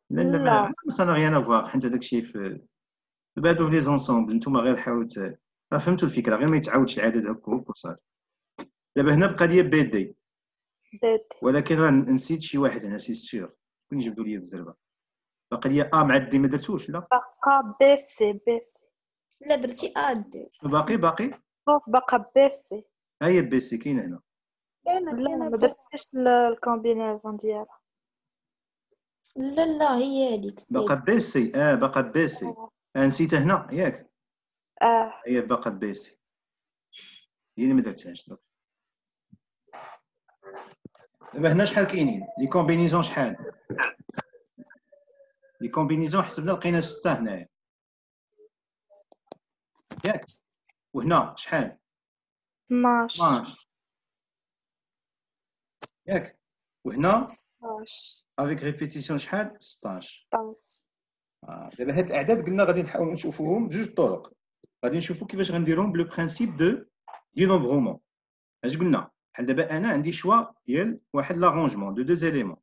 لا لا لا. ما سا ريان افواغ، حيت هذاك الشيء في دابا هادو في لي زونسومبل نتوما غير حاولوا راه فهمتوا الفكره، غير ما يتعاودش العدد هكاك وصافي. دابا هنا بقى لي بي دي، بادي. ولكن راه نسيت شي واحد هنا سي سيور. شكون يجبدوا لي بالزربه؟ باقي لي مع دي ما درتوش. لا بقى بي سي. لا درتي اد. شنو باقي شوف بقى بي سي. ها هي بي سي كاينه هنا. كاينة لا ما بس درتيش الكومبينيزون ديالها. لا هي هذيك باقا بي سي. باقا بي سي. نسيتها هنا ياك. هي باقا بي سي، هي اللي ما درتهاش. دابا هنا شحال كاينين لي كومبينيزون؟ شحال لي كومبينيزون؟ حسبنا لقينا 6 هنايا ياك. وهنا شحال؟ 12 ياك. وهنا 16 افيك ريبيتيسيون شحال؟ 16. 16. دابا هاد الاعداد قلنا غادي نحاولوا نشوفوهم بجوج طرق. غادي نشوفوا كيفاش غنديروهم بلو برينسيپ دو نومبرومون. اش قلنا؟ بحال دابا انا عندي شوا ديال واحد لارونجمون دو زيليمون،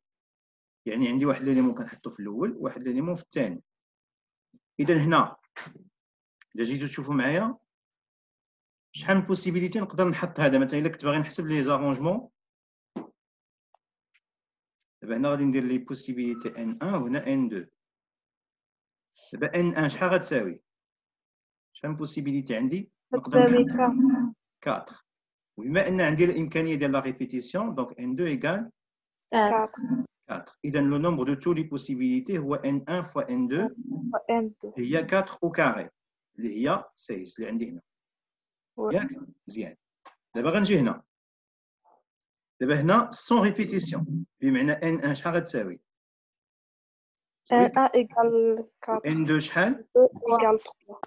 يعني عندي واحد ليليمون كنحطو في الاول وواحد ليليمون في الثاني. اذا هنا الا جيتو تشوفوا معايا شحال من بوسيبيليتي نقدر نحط هذا. مثلا الا كنت باغي نحسب لي زارونجمون، دابا هنا غادي ندير لي بوسيبيليتي ان 1 وهنا ان 2. دابا ان 1 شحال غتساوي؟ شحال من بوسيبيليتي عندي؟ نقدر تساوي نحط 4. وبما ان عندي الامكانيه ديال لا ريبيتيسيون دونك ان 2 ايكال 4 4. اذا لو نومبر دو تو لي بوسيبيليتي هو ان 1 فوا ان 2 ان 2. هي 4 او كاري اللي هي 16 اللي عندي هنا ياك. مزيان. دابا غنجي هنا. دابا هنا سون ريبيتيسيون بمعنى ان 1 شحال غتساوي؟ ان 1 ايكال 4. ان 2 شحال؟ 2 ايكال 3.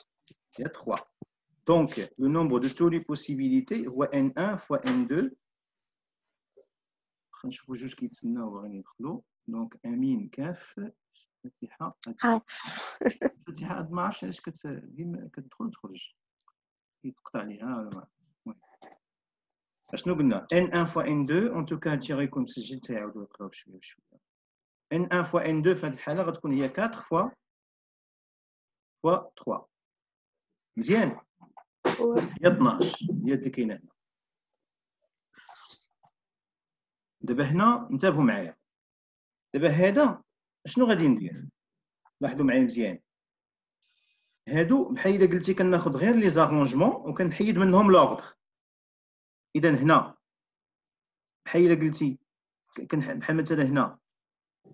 هي 3. دونك لو نومبر دو تو لي بوسيبيليتي هو ان 1 فوا ان 2. خلينا نشوفوا جوج كيتسناو باغيين يدخلوا. دونك امين كاف فاتحه. فاتحه ما عرفتش علاش ديما كتدخل تخرج يتقطع عليها ولا ما. المهم اشنو قلنا؟ ان 1 فوا ان 2 اون توكا هادشي غيكون مسجل تيعاودوا يقراو بشويه بشويه. ان 1 فوا ان 2 في هذه الحاله غتكون هي 4 فوا 3. مزيان. هي 12 هي اللي كاينه هنا. دابا هنا انتبهوا معايا. دابا هذا شنو غادي ندير؟ لاحظوا معايا مزيان. هادو بحال الا قلتي كناخذ غير لي زارونجمون وكنحيد منهم لوردر. اذا هنا بحال الا قلتي بحال مثلا هنا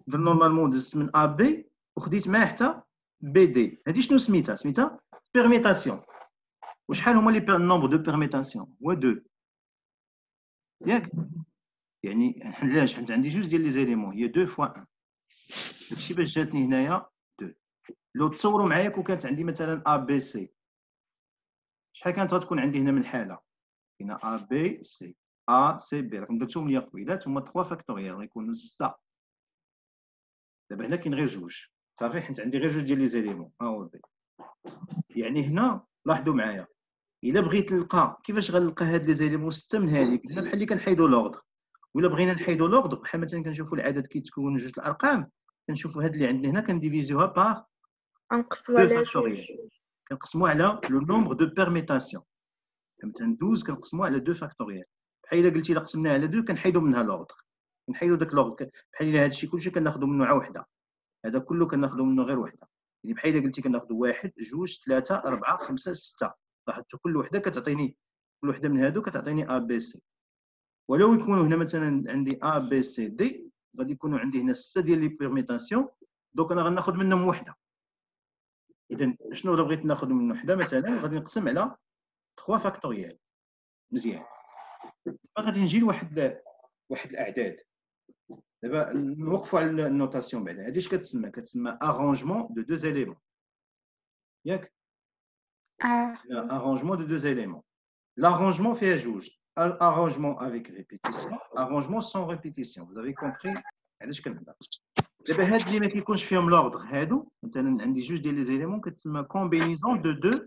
در نورمالمون دزت من ا بي وخديت معاه حتى بي دي. هادي شنو سميتها؟ سميتها بيرميتاسيون. وشحال هما لي نومبر دو بيرميتاسيون؟ هو 2 ياك. يعني علاش؟ حيت عندي جوج ديال لي زيليمون هي 2 فوا 1. داكشي باش جاتني هنايا 2. لو تصوروا معايا كون كانت عندي مثلا ا بي سي شحال كانت غتكون عندي هنا من حاله؟ كاينه ا بي سي ا سي بي. راكم درتوهم ليا قبيلات هما 3 فاكتوريال غيكونوا 6. دابا هنا كاين غير جوج صافي حيت عندي غير جوج ديال لي زيليمون ا و بي. يعني هنا لاحظوا معايا الا بغيت نلقى كيفاش غنلقى هاد لي زيليمون 6 من هذيك قلنا بحال اللي كنحيدوا لوردر. ولا بغينا نحيدوا لوردر بحال مثلا كنشوفوا العدد كيتكون جوج الارقام كنشوفوا هاد اللي عندنا هنا كنديفيزيوها بار نقسمو على جوج. كنقسموها على لو نومبر دو بيرميتاسيون. مثلا 12 كنقسموها على 2 فاكتوريال. بحال الا قلتي الا قسمناها على 2 كنحيدوا منها لوردر. كنحيدوا داك لوردر بحال الا هادشي كلشي كناخذوا منه وحده. هذا كله كناخذوا منه غير وحده. يعني بحال الا قلتي كناخذوا 1 2 3 4 5 6. لاحظتوا كل وحده كتعطيني كل وحده من هادو كتعطيني ا بي سي. ولو يكونوا هنا مثلا عندي ا بي سي دي غادي يكونوا عندي هنا 6 ديال لي بيرميتاسيون. دونك انا غناخذ منهم وحده. اذا شنو الا بغيت ناخذ من وحده مثلا غادي نقسم على 3 فاكتوريال. مزيان. غادي نجي لواحد الاعداد. دابا نوقفوا على النوتاسيون بعدا. هادي اش كتسمى؟ كتسمى ارونجمون دو دو زيليمون ياك. ارونجمون دو دو زيليمون. l'arrangement فيها جوج. arrangement avec répétition, arrangement sans répétition. Vous avez compris علاش كنهضر. دابا هاد اللي ما كيكونش فيهم لوردر هادو مثلا عندي جوج ديال لي زيليمون كتسمى combinaison de deux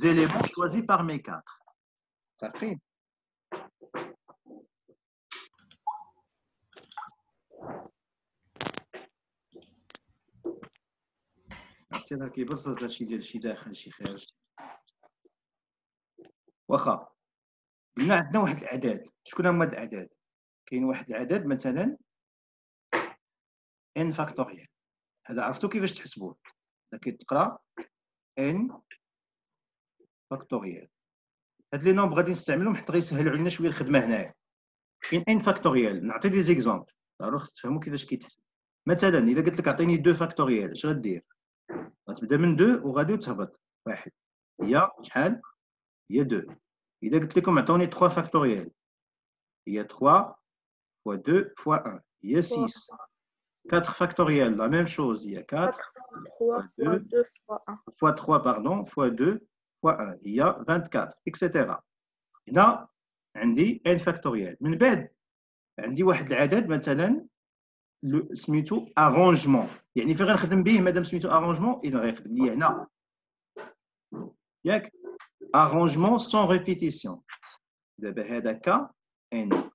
éléments choisis par mes 4. متفقين؟ عرفتي راه كيبسط هادشي ديال شي داخل شي خارج. واخا قلنا عندنا واحد الاعداد، شكون هما هاد الاعداد؟ كاين واحد العدد مثلا n فاكتوريال، هذا عرفتو كيفاش تحسبوه؟ كتقرا n فاكتوريال. هاد لي نومبر غادي نستعملهم حتى غيسهلوا علينا شويه الخدمه هنايا. كاين n فاكتوريال، نعطي دي زيكزامبل ضروري خصك تفهموا كيفاش كيتحسب. مثلا الا قلت لك عطيني 2 فاكتوريال اش غدير؟ غتبدا من 2 وغادي وتهبط واحد، هي شحال؟ هي 2. اذا قلت لكم عطوني 3 فاكتوريال هي 3 fois 2 fois 1 هي 6. 4 فاكتوريال لا ميم شوز هي 4 3 fois 2 fois 1 fois 3 pardon fois 2 fois 1 هي 24 etc. هنا عندي n فاكتوريال. من بعد عندي واحد العدد مثلا سميتو arrangement، يعني فين غنخدم به مادام سميتو arrangement اذا غيخدم لي هنا ياك arrangement sans répétition. دابا هذا ك n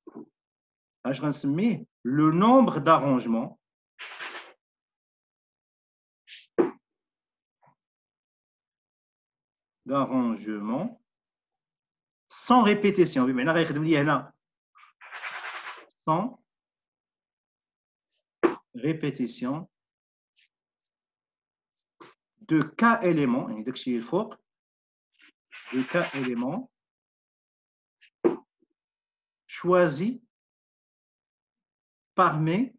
اش غنسميه لو نومبر d'arrangement sans répétition. بمعنى غيخدم لي هنا sans répétition de k éléments، يعني داكشي الفوق de k éléments choisis parmi،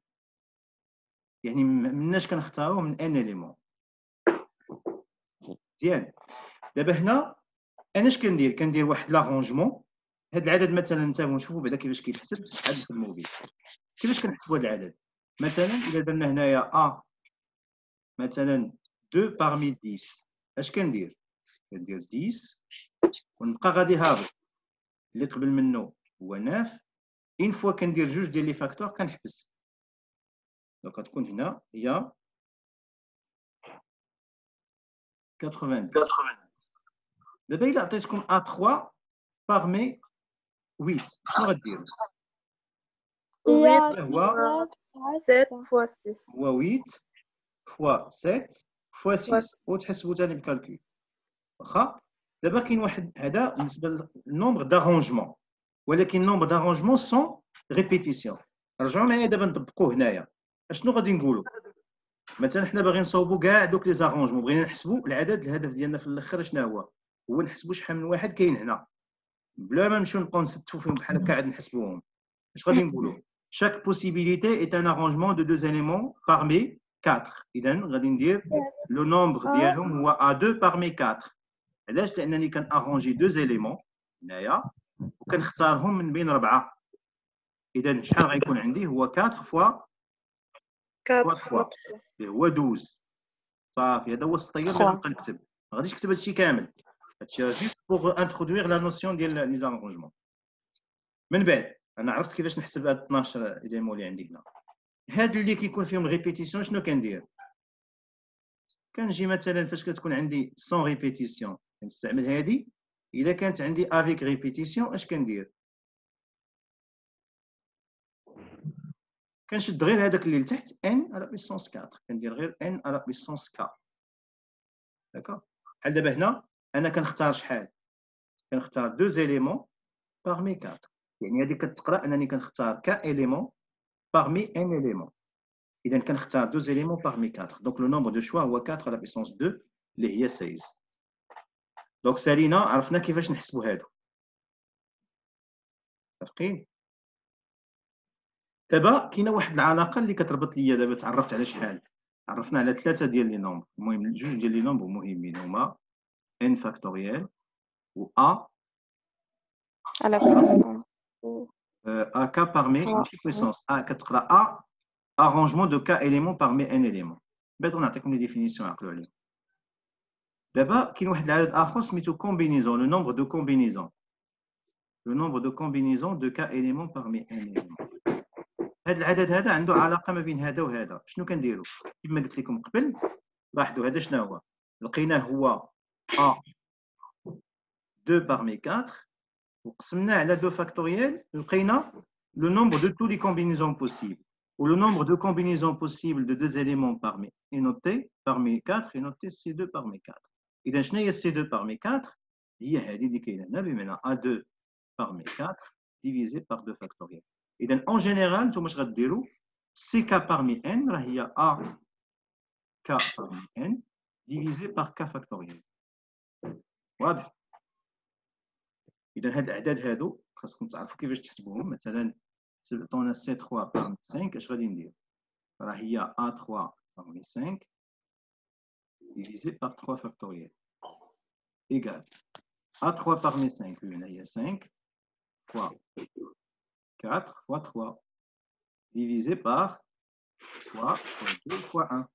يعني مناش كنختاروا من n éléments. مزيان. دابا هنا انا اش كندير واحد لارونجمون. هذا العدد مثلا نتابعوا نشوفوا بعدا كيفاش كيتحسب عاد في الموبيل. كيفاش كنحسبوا هذا العدد؟ مثلا الا درنا هنايا ا مثلا 2 parmi 10 اش كندير 10 ونبقى غادي هابط، اللي قبل منه هو 9. اين فوا كندير جوج ديال لي فاكتور كنحبس، دونك غتكون هنا هي 90. دابا الا عطيتكم A3 parmi 8 شنو غديروا؟ هي هو 7 fois 6 هو 8 fois 7 fois 6 وتحسبوا ثاني بالكالكول. واخا دابا كاين واحد هذا بالنسبه للنومبر دارونجمون، ولكن نومبر دارونجمون سون ريبيتيسيون. رجعوا معايا دابا نطبقوه هنايا. اشنو غادي نقولوا؟ مثلا حنا باغيين نصاوبوا كاع دوك لي زارونجمون، بغينا نحسبوا العدد. الهدف ديالنا في الاخر شنو هو نحسبوا شحال من واحد كاين هنا بلا ما نمشيو نبقاو نستفوا فيهم بحال هكا عاد نحسبوهم. اش غادي نقولوا؟ chaque possibilité est un arrangement de 2 éléments parmi 4. اذا غادي ندير لو نومبر ديالهم هو A2 parmi 4. علاش؟ لانني كنارونجي 2 éléments هنايا وكنختارهم من بين 4. اذا شحال غيكون عندي؟ هو 4 fois 3 اللي هو 12. صافي هذا هو السطير اللي غنبقى نكتب. ما غاديش نكتب هادشي كامل، هادشي جوست بوغ انترودوير لا نوسيون ديال لي زارونجمون. من بعد انا عرفت كيفاش نحسب هاد 12 اليمون اللي عندي هنا. هاد اللي كيكون فيهم ريبيتيسيون شنو كندير؟ كنجي مثلا فاش كتكون عندي سون ريبيتيسيون كنستعمل هادي. الا كانت عندي افيك ريبيتيسيون اش كندير؟ كنشد غير هذاك اللي لتحت n على بيسونس 4، كندير غير n على بيسونس k. داكوغ. بحال دابا هنا انا كنختار شحال؟ كنختار 2 éléments parmi 4، يعني هذه كتقرا انني كنختار k éléments parmi n éléments. اذا كنختار 2 éléments parmi 4، دونك لو نومبر دو شوا هو 4 على بيسونس 2 اللي هي 16. دونك سالينا عرفنا كيفاش نحسبوا هادو. متفقين؟ دابا كاينه واحد العلاقه اللي كتربط ليا. دابا تعرفت على شحال؟ عرفنا على 3 ديال لي نومبر. المهم جوج ديال لي نومبر مهمين هما n فاكتوريال و a على بيسون a k parmi ماشي بويسونس a كتقرا a arrangement de k éléments parmi n éléments. بعد غنعطيكم لي ديفينيسيون عقلوا عليهم. دابا كاين واحد العدد اخر سميتو كومبينيزون، لو نومبر دو كومبينيزون. لو نومبر دو كومبينيزون دو k éléments parmi n éléments. هذا العدد هذا عنده علاقه ما بين هذا وهذا. شنو كنديروا؟ كما قلت لكم قبل لاحظوا هذا شنو هو؟ لقيناه هو a 2 parmi 4 وقسمناه على 2 فاكتوريال لقينا le nombre de tous les combinaisons possibles. Ou le nombre de combinaisons possibles de 2 éléments parmi est noté parmi 4 est noté C2 parmi 4. إذا شنو هي C2 parmi 4 هي هذه اللي كاينه هنا بمعنى A2 parmi 4 divisé par 2 factoriel. إذا en général نتوما اش غديروا CK parmi n راه هي A K parmi n divisé par K factoriel. واضح؟ إذا هاد الأعداد هادو خاصكم تعرفوا كيفاش تحسبوهم. مثلا عطونا C3 parmi 5 اش غادي ندير؟ راه هي A3 parmi 5 divisé par 3 factoriel égale A3 parmi 5 بمعنى هي 5 fois 4 fois 3 divisé par 3 fois 2 fois 1.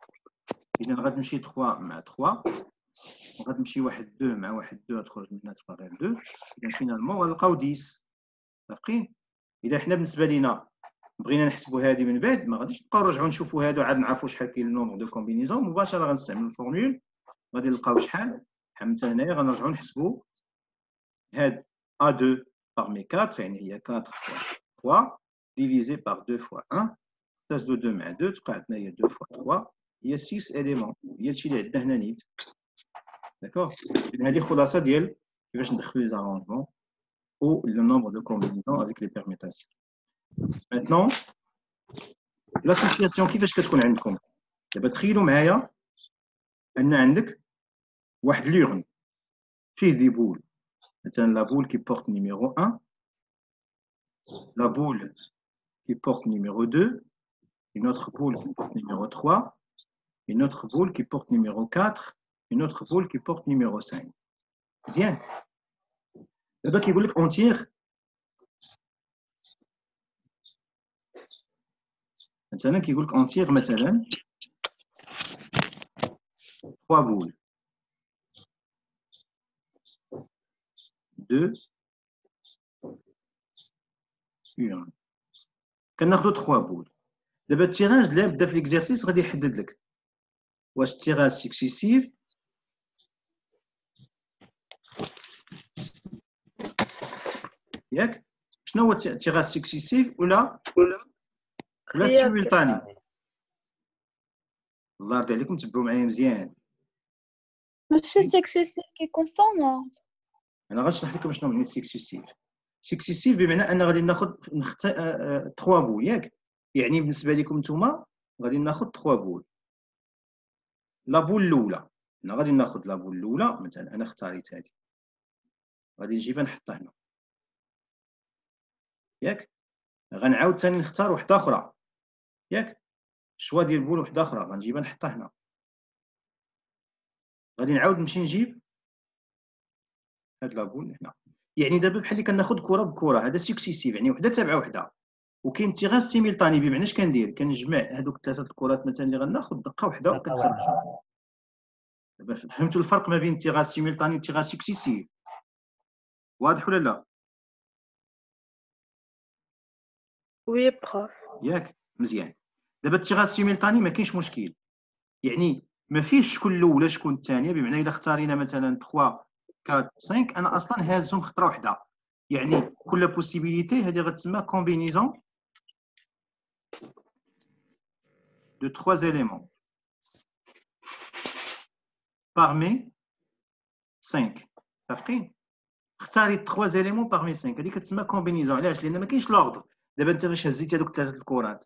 إذا غتمشي 3 مع 3 وغتمشي 1 2 مع 1 2 تخرج منها تبقى غير 2. إذا فينالمون غنلقاو 10. متفقين؟ إذا حنا بالنسبة لينا بغينا نحسبوا هذه من بعد ما غاديش نبقاو نرجعوا نشوفوا هادو عاد نعرفوا شحال كاين النومبر دو كومبينيزون مباشرة غنستعملوا الفورمول غادي نلقاو شحال مثلا هنايا غنرجعوا نحسبوا هاد A2 parmi 4 يعني هي 4 fois 3 divisé par 2 fois 1 تزدو 2 مع 2 تبقى عندنا هي 2 fois 3 هي 6 éléments هي هادشي اللي عندنا هنا نيت. داكوغ. إذا هذه خلاصة ديال كيفاش ندخلوا لي زارونجمون ou le nombre de combinaisons avec les permutations. Maintenant, la situation كيفاش كتكون عندكم؟ دابا تخيلوا معايا أن عندك واحد لورن فيه دي بول. مثلا la boule qui porte numéro 1, la boule qui porte numéro 2, une autre boule qui porte numéro 3, une autre boule qui porte numéro 4, une autre boule qui porte numéro 5. مزيان. دابا كيقول لك اونتيغ مثلا كيقول لك اونتيغ مثلا 3 بول 2 1 كناخذوا 3 بول. دابا التيراج اللي بدا في ليكزيرسيس غادي يحدد لك واش التيراج سكسيسيف ياك شنو هو التيراج سكسيسيف ولا سيمولتاني. الله يرضي عليكم تبعوا معايا مزيان. ماشي سكسيسيف كي كونستون. انا غنشرح لكم شنو معنى سكسيسيف. سكسيسيف بمعنى ان غادي ناخذ 3 بول ياك يعني بالنسبه لكم نتوما غادي ناخذ 3 بول. لا بول الاولى انا غادي ناخذ لا بول الاولى مثلا انا اختاريت هذه غادي نجيبها نحطها هنا ياك. غنعاود ثاني نختار وحده اخرى ياك شوا ديال بول وحده اخرى غنجيبها نحطها هنا. غادي نعاود نمشي نجيب هاد لا بول هنا. يعني دابا بحال اللي كناخذ كره بكره هذا سكسيسيف يعني وحده تابعه وحده. وكاين تيغاج سيميلطاني بمعنى اش كندير كنجمع هذوك 3 الكرات مثلا اللي غناخذ دقه وحده وكنخرجهم. دابا فهمتوا الفرق ما بين التيغاج سيميلطاني والتيغاج سكسيسيف؟ واضح ولا لا؟ وي بروف. ياك مزيان. دابا التيغاج سيميلطاني ما كاينش مشكل يعني ما فيهش شكون الاولى شكون الثانيه. بمعنى الا اختارينا مثلا 3 4 5 انا اصلا هازهم خطره وحده يعني كل بوسيبيليتي هذه غتسمى كومبينيزون de 3 éléments parmi 5. متفقين؟ اختاري 3 éléments parmi 5 هذه كتسمى كومبينيزون. علاش؟ لان ما كاينش لوردر. دابا انت فاش هزيتي هذوك 3 الكرات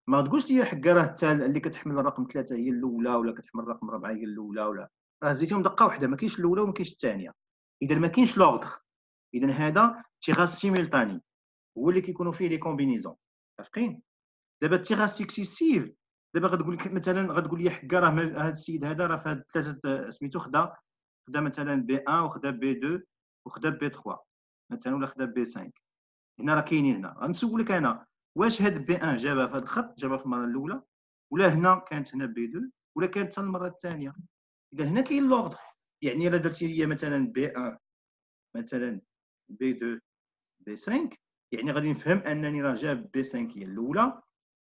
ما تقولش لي حكا راه اللي كتحمل الرقم 3 هي الاولى ولا كتحمل الرقم 4 هي الاولى ولا راه هزيتيهم دقه واحده ما كاينش الاولى وما كاينش الثانيه. اذا ما كاينش لوردر. اذا هذا تيغاج سيميلطاني هو اللي كيكونوا فيه لي كومبينيزون. متفقين؟ دابا التيغاج سكسيسيف دابا غتقول لك مثلا غتقول لي حكا راه هذا السيد هذا راه في هاد 3 سميتو خدا مثلا بي 1 وخدا بي 2 وخدا بي 3 مثلا ولا خدا بي 5. هنا راه كاينين هنا غنسولك انا واش هاد بي 1 جابها في هاد الخط جابها في المره الاولى ولا هنا كانت هنا بي 2 ولا كانت حتى المره الثانيه. اذا هنا كاين لوردر. يعني الا درتي لي مثلا بي 1 مثلا بي 2 بي 5 يعني غادي نفهم انني راه جاب بي 5 هي الاولى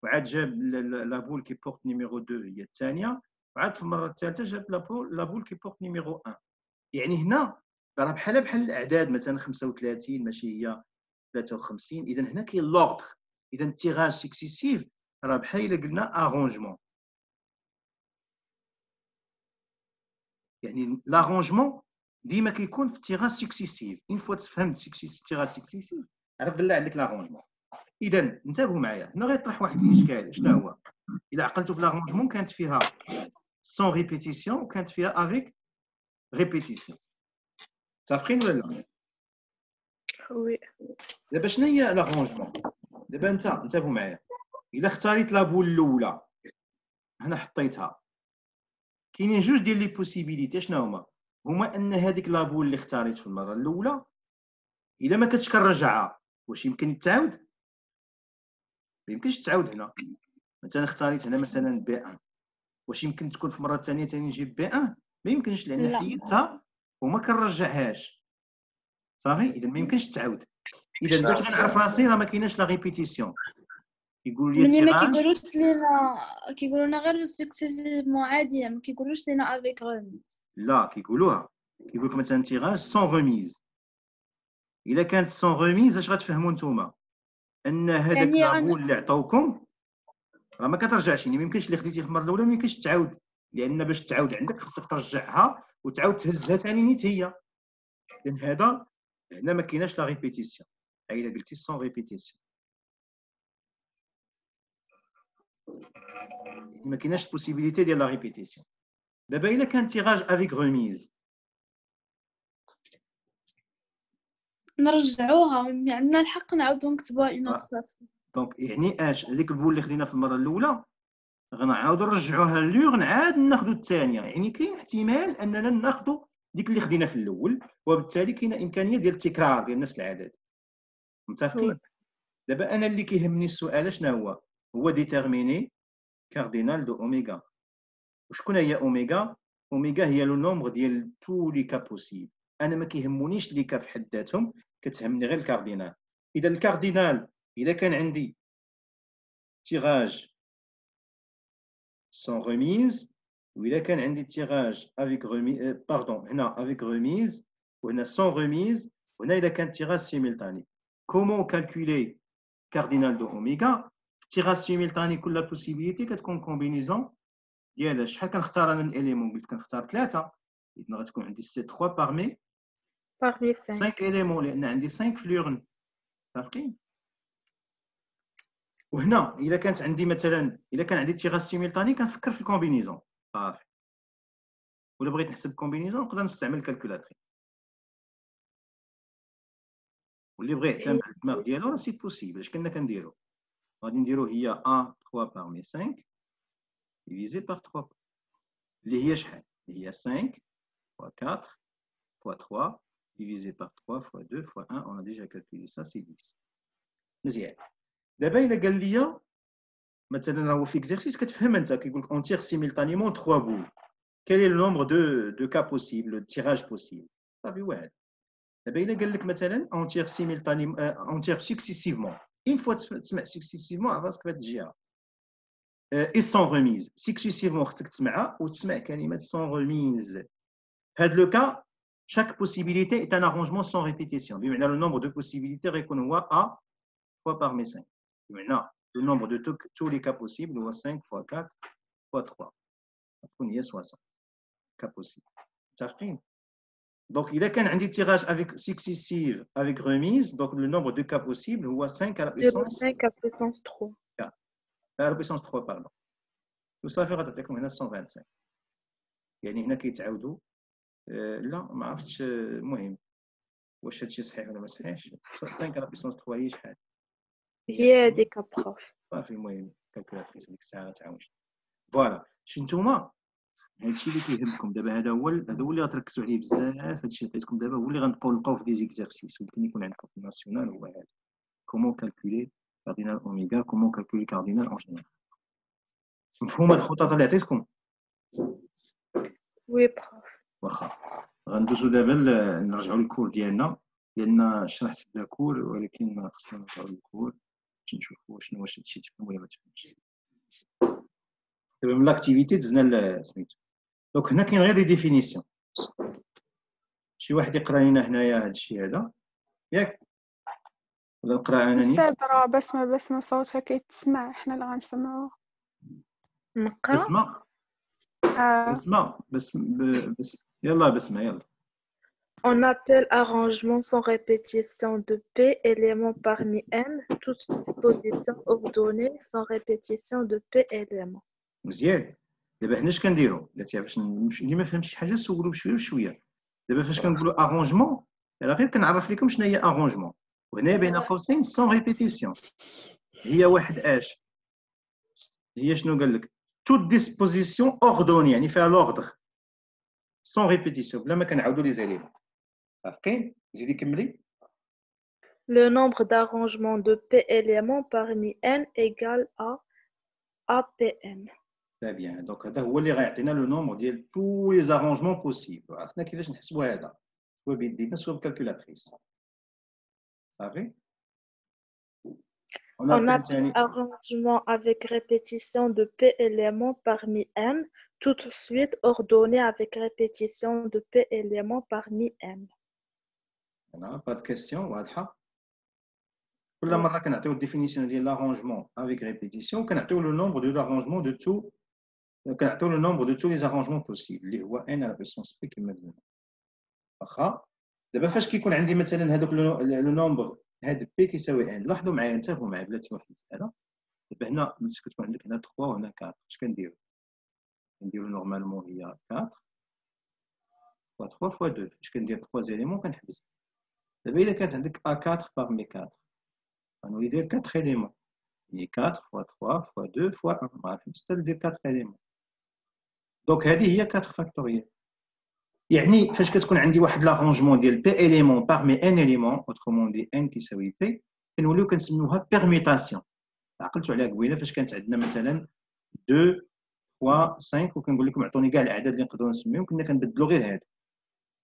وعاد جاب لا بول كي بورت نيميرو 2 هي الثانيه وعاد في المره الثالثه جاب لا بول كي بورت نيميرو 1. يعني هنا راه بحال الاعداد مثلا 35 ماشي هي 53. اذا هنا كاين لوردر. اذا التيراج سكسيسيف راه بحال الا قلنا ارونجمون. يعني لارونجمون ديما كيكون في التيراج سكسيسيف. اون فوا تفهمت التيراج سكسيسيف عرف بالله عندك لارونجمون. اذا انتبهوا معايا هنا غيطرح واحد الاشكال. شنو هو؟ الا عقلتوا في لارونجمون كانت فيها سون ريبيتيسيون وكانت فيها افيك ريبيتيسيون. متفقين ولا لا؟ وي. دابا شنو هي لارونجمون؟ دابا انتبهوا معايا. الا اختاريت لابول الاولى هنا حطيتها، كاينين جوج ديال لي بوسيبيليتي. شنو هما ان هذيك لابول اللي اختاريت في المره الاولى الا ما كنتش كنرجعها واش يمكن يتعاود؟ ما يمكنش تعاود. هنا مثلا اختاريت هنا مثلا بي 1 واش يمكن تكون في المره الثانيه ثاني نجيب بي 1؟ ما يمكنش لان لا. حيدتها وما كنرجعهاش صافي. اذا ما يمكنش تعاود. اذا باش غنعرف راسي راه ما كايناش لا ريبيتيسيون. يقول لي مني ما تيراج كيقولوش لينا، كيقولوا لنا غير سكسيسيفمون عاديه، ما كيقولوش لينا افيك غوميز. لا كيقولوها. كيقول لك مثلا تيراج سون ريميز. الا كانت سون ريميز اش غتفهموا نتوما؟ ان هذاك يعني لابول اللي عطاوكم راه ما كترجعش. يعني ما يمكنش اللي خديتي في المره الاولى ما يمكنش تعاود، لان باش تعاود عندك خصك ترجعها وتعاود تهزها ثاني نيت هي. اذا هذا هنا ما كايناش لا ريبيتيسيون. اي الا قلتي سون ريبيتيسيون ما كايناش بوسيبيليتي ديال لا ريبيتيسيون. دابا الا كان تيراج افيك ريميز نرجعوها، يعني عندنا الحق نعاودو نكتبوها اون اوتر فوا. دونك يعني اش هذيك البول اللي خدينا في المره الاولى غنعاودو نرجعوها لور نعاد ناخذ الثانيه. يعني كاين احتمال اننا ناخذ ديك اللي خدينا في الاول وبالتالي كاينه امكانيه ديال التكرار ديال نفس العدد. متفقين؟ دابا انا اللي كيهمني السؤال شنو هو ديتيرميني كاردينال دو اوميغا. وشكون هي اوميغا؟ اوميغا هي لو نومبر ديال تو لي كا بوسيبل. انا ما كيهمونيش لي كا في حد ذاتهم، كتهمني غير الكاردينال. اذا الكاردينال اذا كان عندي تيراج سون ريميز وإلا كان عندي تيراج افيك ريميز باردون هنا افيك ريميز وهنا سون ريميز وهنا اذا كان تيراج سيميلتاني. كومون كالكولي كاردينال دو اوميغا؟ تيراج سيميلتاني كل بوسيبيليتي كتكون كومبينيزون ديال شحال كنختار انا الاليمون؟ قلت كنختار 3. اذا غتكون عندي سي 3 بارمي 5 اليمون لان عندي 5 فلورن. متفقين؟ وهنا الا كانت عندي مثلا الا كان عندي تيراج سيميلتاني كنفكر في الكومبينيزون صافي. ولا بغيت نحسب كومبينيزون نقدر نستعمل الكالكولاتريس. واللي بغى يعتمد على الدماغ ديالو راه سي بوسيبل. اش كنا كنديرو؟ غادي نديرو هي 1 3 بارمي 5 ديفيزي بار 3 اللي هي شحال؟ اللي هي 5 fois 4 fois 3 divisé par 3 fois 2 fois 1. On a déjà calculé ça, c'est 10. مزيان. دابا الا قال لي مثلا راهو في اكزرسيس كتفهم انت كيقول لك اون تير سيميلتانيمون 3 بول. Quel est le nombre de cas possibles, le tirage possible? صافي واحد. دابا الا قال لك مثلا اون تير سيميلتانيمون اون تير سكسيسيفمون اون فوا تسمع سكسيسيفمون راسك في هاد الجهه اي سون ريميز. سكسيسيفمون خصك تسمعها وتسمع كلمه سون ريميز. هاد لو كا chaque possibilité est un arrangement sans répétition. بمعنى le nombre de possibilités غيكون هو a fois parmi 5. بمعنى le nombre de tous les cas possibles هو 5 fois 4 fois 3 غتكون هي 60 cas possibles. متفقين؟ Donc, il a qu'un un tirage avec successive avec remise, donc le nombre de cas possibles هو 5 à la puissance 5 à puissance 3. à la puissance 3 pardon. وصافي غتعطيكم هنا 125. يعني هنا كيتعاودوا لا ما عرفتش المهم واش هادشي صحيح ولا ما صحيحش. 5 à la puissance 3 هي شحال؟ هي هذيك بروف. صافي المهم كالكولاتريس هذيك الساعه غتعاون. فوالا شي نتوما هادشي اللي كيهمكم دابا. هذا هو اللي غتركزوا عليه بزاف. هادشي اللي عطيتكم دابا هو اللي غنبقاو في دي زيكزارسيس ولكن يكون عندكم في الناسيونال هو هذا. كومون كالكولي كاردينال اوميغا، كومون كالكولي كاردينال اون جينيرال. مفهوم هاد الخطط اللي عطيتكم؟ وي بروف. واخا غندوزو دابا نرجعوا للكور ديالنا لان شرحت بلا كور ولكن خصنا نرجعوا للكور باش نشوفوا شنو واش هادشي تفهم ولا ما تفهمش. دابا من لاكتيفيتي دزنا سميتو. دونك هنا كاين غير دي ديفينيسيون. شي واحد يقرا لنا هنايا هذا الشيء هذا ياك ولا نقرا انا نيت أستاذ راه بسمة صوتها كيتسمع، حنا اللي غنسمعوه. نقرا. بسمة بسمة بس يلا بسمة يلا. On appelle arrangement sans répétition de P éléments parmi M, toute disposition ordonnée sans répétition de P éléments. مزيان. دابا حنا اش كنديرو باش اللي ما فهمش شي حاجه سولو بشويه بشويه. دابا فاش كنقولوا ارونجمون راه غير كنعرف لكم شنو هي ارونجمون، وهنا بين قوسين سون ريبيتيسيون هي واحد اش هي شنو قال لك توت ديسبوزيسيون اوردوني يعني فيها لوردر سون ريبيتيسيون بلا ما كنعاودوا لي زاليمون. عارفين زيدي كملي. Le nombre d'arrangements de P éléments parmi N égale à APM. لا بيان دونك هذا هو اللي غيعطينا لو نومبر ديال تو لي زارونجمون بوسيبل. عرفنا كيفاش نحسبوا هذا سوا بيدينا سوا بكالكولاتريس صافي. On appelle arrangement avec répétition de P éléments parmi M, tout de suite ordonné avec répétition de P éléments parmi M. انا با د كيستيون واضحه. كل مره كنعطيو الديفينيسيون ديال لارونجمون افيك ريبيتيسيون كنعطيو لو نومبر دو لارونجمون دو تو كنعطيو لو نومبر دو تو لي زارونجمون بوسيبل اللي هو ان على بيسونس بي كما قلنا. واخا دابا فاش كيكون عندي مثلا هذوك لو نومبر هاد بي كيساوي ان لاحظوا معايا انتبهوا معايا بلاتي واحد المساله. دابا هنا ملي كتكون عندك هنا 3 وهنا 4 اش كنديرو نورمالمون هي 4 فوا 3 فوا 2 اش كندير 3 زيليمون كنحبس. دابا الا كانت عندك A4 parmi 4 غنولي ندير 4 éléments يعني 4 fois 3 fois 2 fois 1 ما غنحبس حتى ندير 4 éléments. دونك هذه هي 4 فاكتوريال. يعني فاش كتكون عندي واحد لارونجمون ديال بي éléments parmi n éléments autrement dit n كيساوي بي كنوليو كنسميوها بيرميتاسيون. عقلتوا عليها قبيله فاش كانت عندنا مثلا 2 3 5 وكنقول لكم عطوني كاع الاعداد اللي نقدروا نسميهم كنا كنبدلوا غير هذا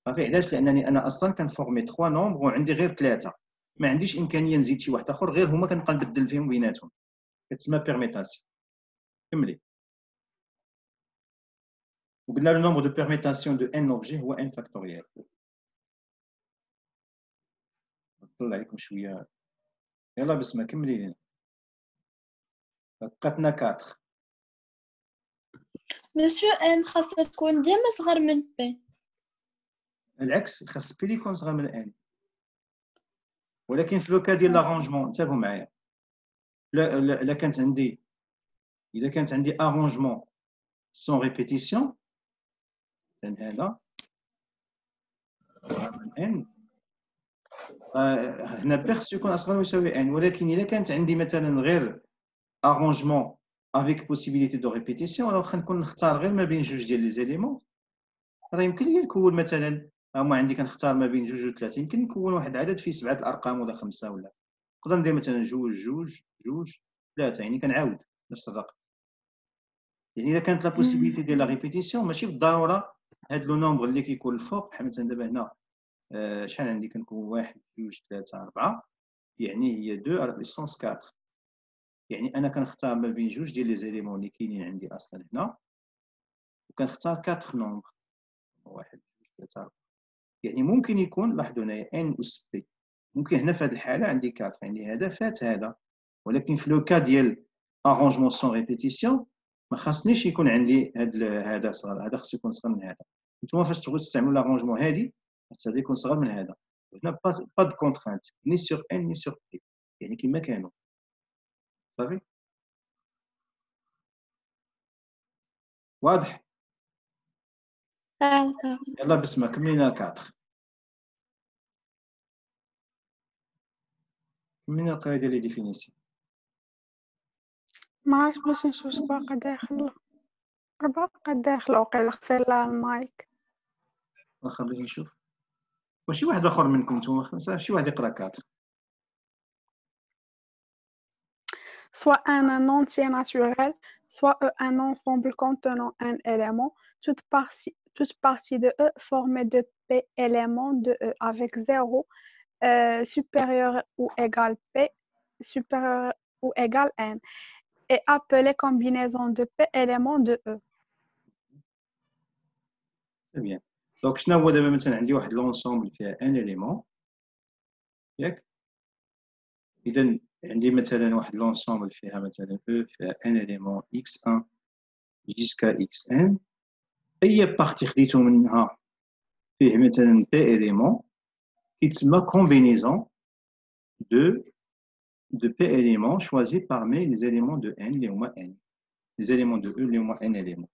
صافي. علاش؟ لانني انا اصلا كنفورمي 3 نومبر وعندي غير 3 ما عنديش امكانيه نزيد شي واحد اخر غير هما كنبقى نبدل فيهم بيناتهم كتسمى بيرميتاسيون. كملي. وقلنا لو نومبر دو بيرميتاسيون دو ان اوبجي هو ان فاكتوريال. نطلع عليكم شويه يلا بسمه كملي لينا. بقاتنا 4 مسيو ان خاصها تكون ديما صغر من بي. العكس خاص بي اللي يكون صغر من ان ولكن في لوكا ديال لارونجمون انتبهوا معايا. لا كانت عندي اذا كانت عندي ارونجمون سون ريبيتيسيون هذا من ان هنا بي خصو يكون اصغر ويساوي ان. ولكن اذا كانت عندي مثلا غير ارونجمون افيك بوسيبيليتي دو ريبيتيسيون راه واخا نكون نختار غير ما بين جوج ديال لي زيليمون راه يمكن لي نكون مثلا هما عندي كنختار ما بين جوج وثلاثه يمكن نكون واحد العدد فيه 7 الارقام ولا 5 ولا نقدر ندير مثلا جوج 3 يعني كنعاود نفس الرقم. يعني اذا كانت لا بوسيبيليتي ديال لا ريبيتيسيون ماشي بالضروره هاد لو نومبر اللي كيكون الفوق بحال مثلا دابا هنا شحال عندي كنكون 1 2 3 4 يعني هي 2 على بيسونس 4 يعني انا كنختار ما بين جوج ديال لي زيليمون اللي كاينين عندي اصلا هنا وكنختار 4 نومبر 1 2 3 4 يعني ممكن يكون لاحظوا هنايا ان اس بي ممكن هنا في هذه الحاله عندي 4 يعني هذا فات هذا. ولكن في لو كا ديال ارونجمون سون ريبيتيسيون ما خاصنيش يكون عندي هذا صغر هذا خصو يكون صغر من هذا. نتوما فاش تبغوا تستعملوا لارونجمون هذه خاص هذا يكون صغر من هذا. هنا با دو كونترانت ني سور ان ني سور بي يعني كما كانوا صافي. واضح. صافي. يلا بسمه كملينا 4 كملينا القاعده ديال لي ديفينيسيون. ما عرفتش باش نشوف باقا داخل باقا داخل وقيلا خسر لها المايك. واخا بغيت نشوف واش واحد اخر منكم نتوما شي واحد يقرا 4. Soit un entier naturel, soit un ensemble contenant un élément, toute partie de E formée de P éléments de E avec 0 supérieur ou égal P supérieur ou égal N est appelée combinaison de P éléments de E. Très bien. دونك شنو هو دابا مثلا عندي واحد لونسومبل فيها ان اليمون ياك اذا عندي مثلا واحد لونسومبل فيها مثلا او فيها ان اليمون x1 جيسكا xn اي بارتي خديتو منها فيه مثلا بي اليمون كيتسمى كومبينيزون de P éléments choisis parmi les éléments de N اللي هما N les éléments de E اللي هما N éléments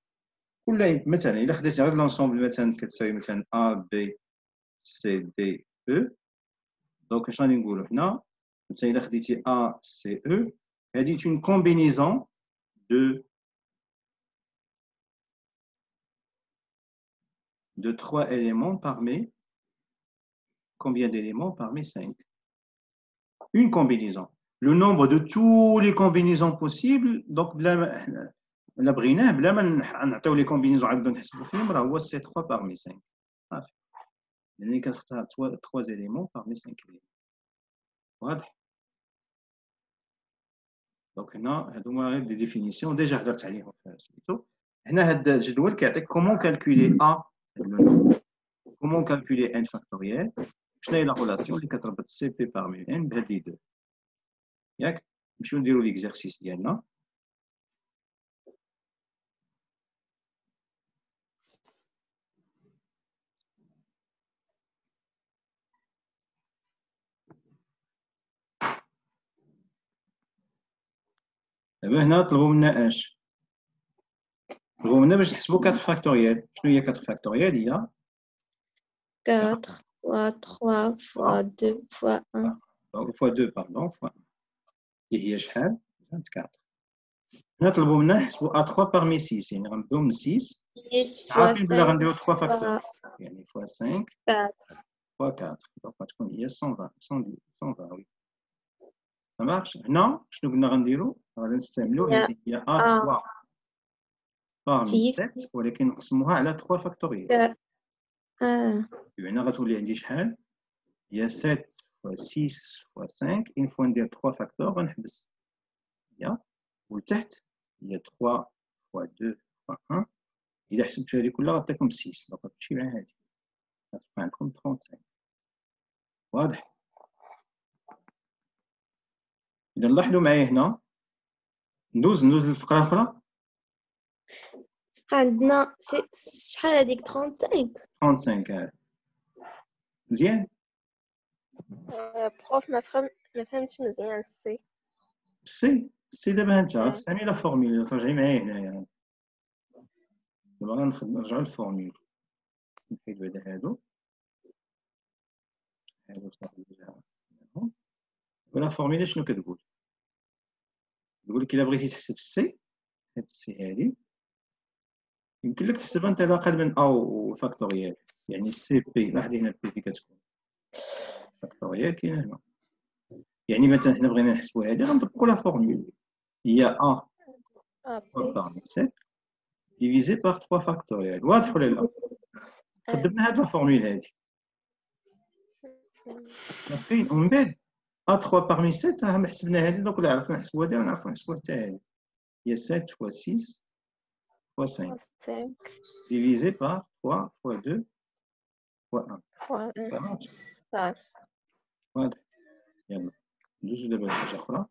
ولا مثلا إلا خديت غير لونسومبل مثلا كتساوي مثلا A B C D E دونك اش غادي نقولو هنا مثلا إلا خديتي A C E هذه une combinaison de 3 éléments parmi combien d'éléments parmi 5 une combinaison le nombre de toutes les combinaisons possibles donc بلا إلا بغيناه بلا ما نعطيو لي كومبينيزون عاد نحسبوا فيهم راه هو سي 3 parmi 5 صافي يعني كنختار 3 éléments parmi 5 éléments واضح دونك هنا هادو هما غير دي ديفينيسيون ديجا هضرت عليهم في سميتو هنا هاد الجدول كيعطيك كومون كالكولي ا كومون كالكولي ان فاكتوريال شنو هي لا ريلاسيون اللي كتربط سي بي بارمي ان بهاد لي دو ياك نمشيو نديرو ليكزارسيس ديالنا دابا هنا طلبوا منا اش طلبوا منا باش نحسبوا 4 فاكتوريال شنو هي 4 فاكتوريال هي 4 fois 3 fois 2 fois 1. Donc, fois 2, pardon, fois 1. اللي هي شحال 24 هنا طلبوا منا نحسبوا A3 parmi 6 يعني غنبداو من 6 عارفين بلي غنديروا 3 فاكتور يعني fois 5 fois 4 دونك غتكون هي 120 وي ça marche هنا شنو قلنا غنديروا غادي نستعملوا هذه هي A3 parmi 7 ولكن نقسموها على 3 فاكتوريال هنا غتولي عندي شحال هي 7 fois 6 fois 5 une fois ندير 3 فاكتور غنحبس هي والتحت هي 3 fois 2 fois 1 إلا حسبتو هذه كلها غتعطيكم 6 دونك غتمشي مع هذه غتبقى عندكم 35 واضح إذا لاحظوا معايا هنا ندوز للفقرة الأخرى تبقى عندنا شحال هذيك 35 35 مزيان بروف ما فهمتش مزيان سي دابا انت غتستعملي لا فورميل ترجعي معايا هنايا دابا غنرجعو للفورميل نحيد بعدا هادو صافي ولا فورميلا شنو كتقول لك الا بغيتي تحسب السي هاد السي هادي يمكن لك تحسبها انت على اقل من او فاكتوريال يعني السي بي لاحظي هنا البي في كتكون فاكتوريال كاينه هنا يعني مثلا حنا بغينا نحسبوا هادي غنطبقوا لا فورمول هي ا بارمي 7 ديفيزي بار 3 فاكتوريال واضح ولا لا خدمنا هاد لا فورمول هادي فين ومن بعد A3 parmi 7 راه حسبنا هذه دوك اللي عرفنا نحسبوها هذه نعرفوا نحسبوها حتى هذه هي 7 fois 6 fois 5 divisé par 3 fois 2 fois 1 واضح يلا ندوزو دابا لحاجة أخرى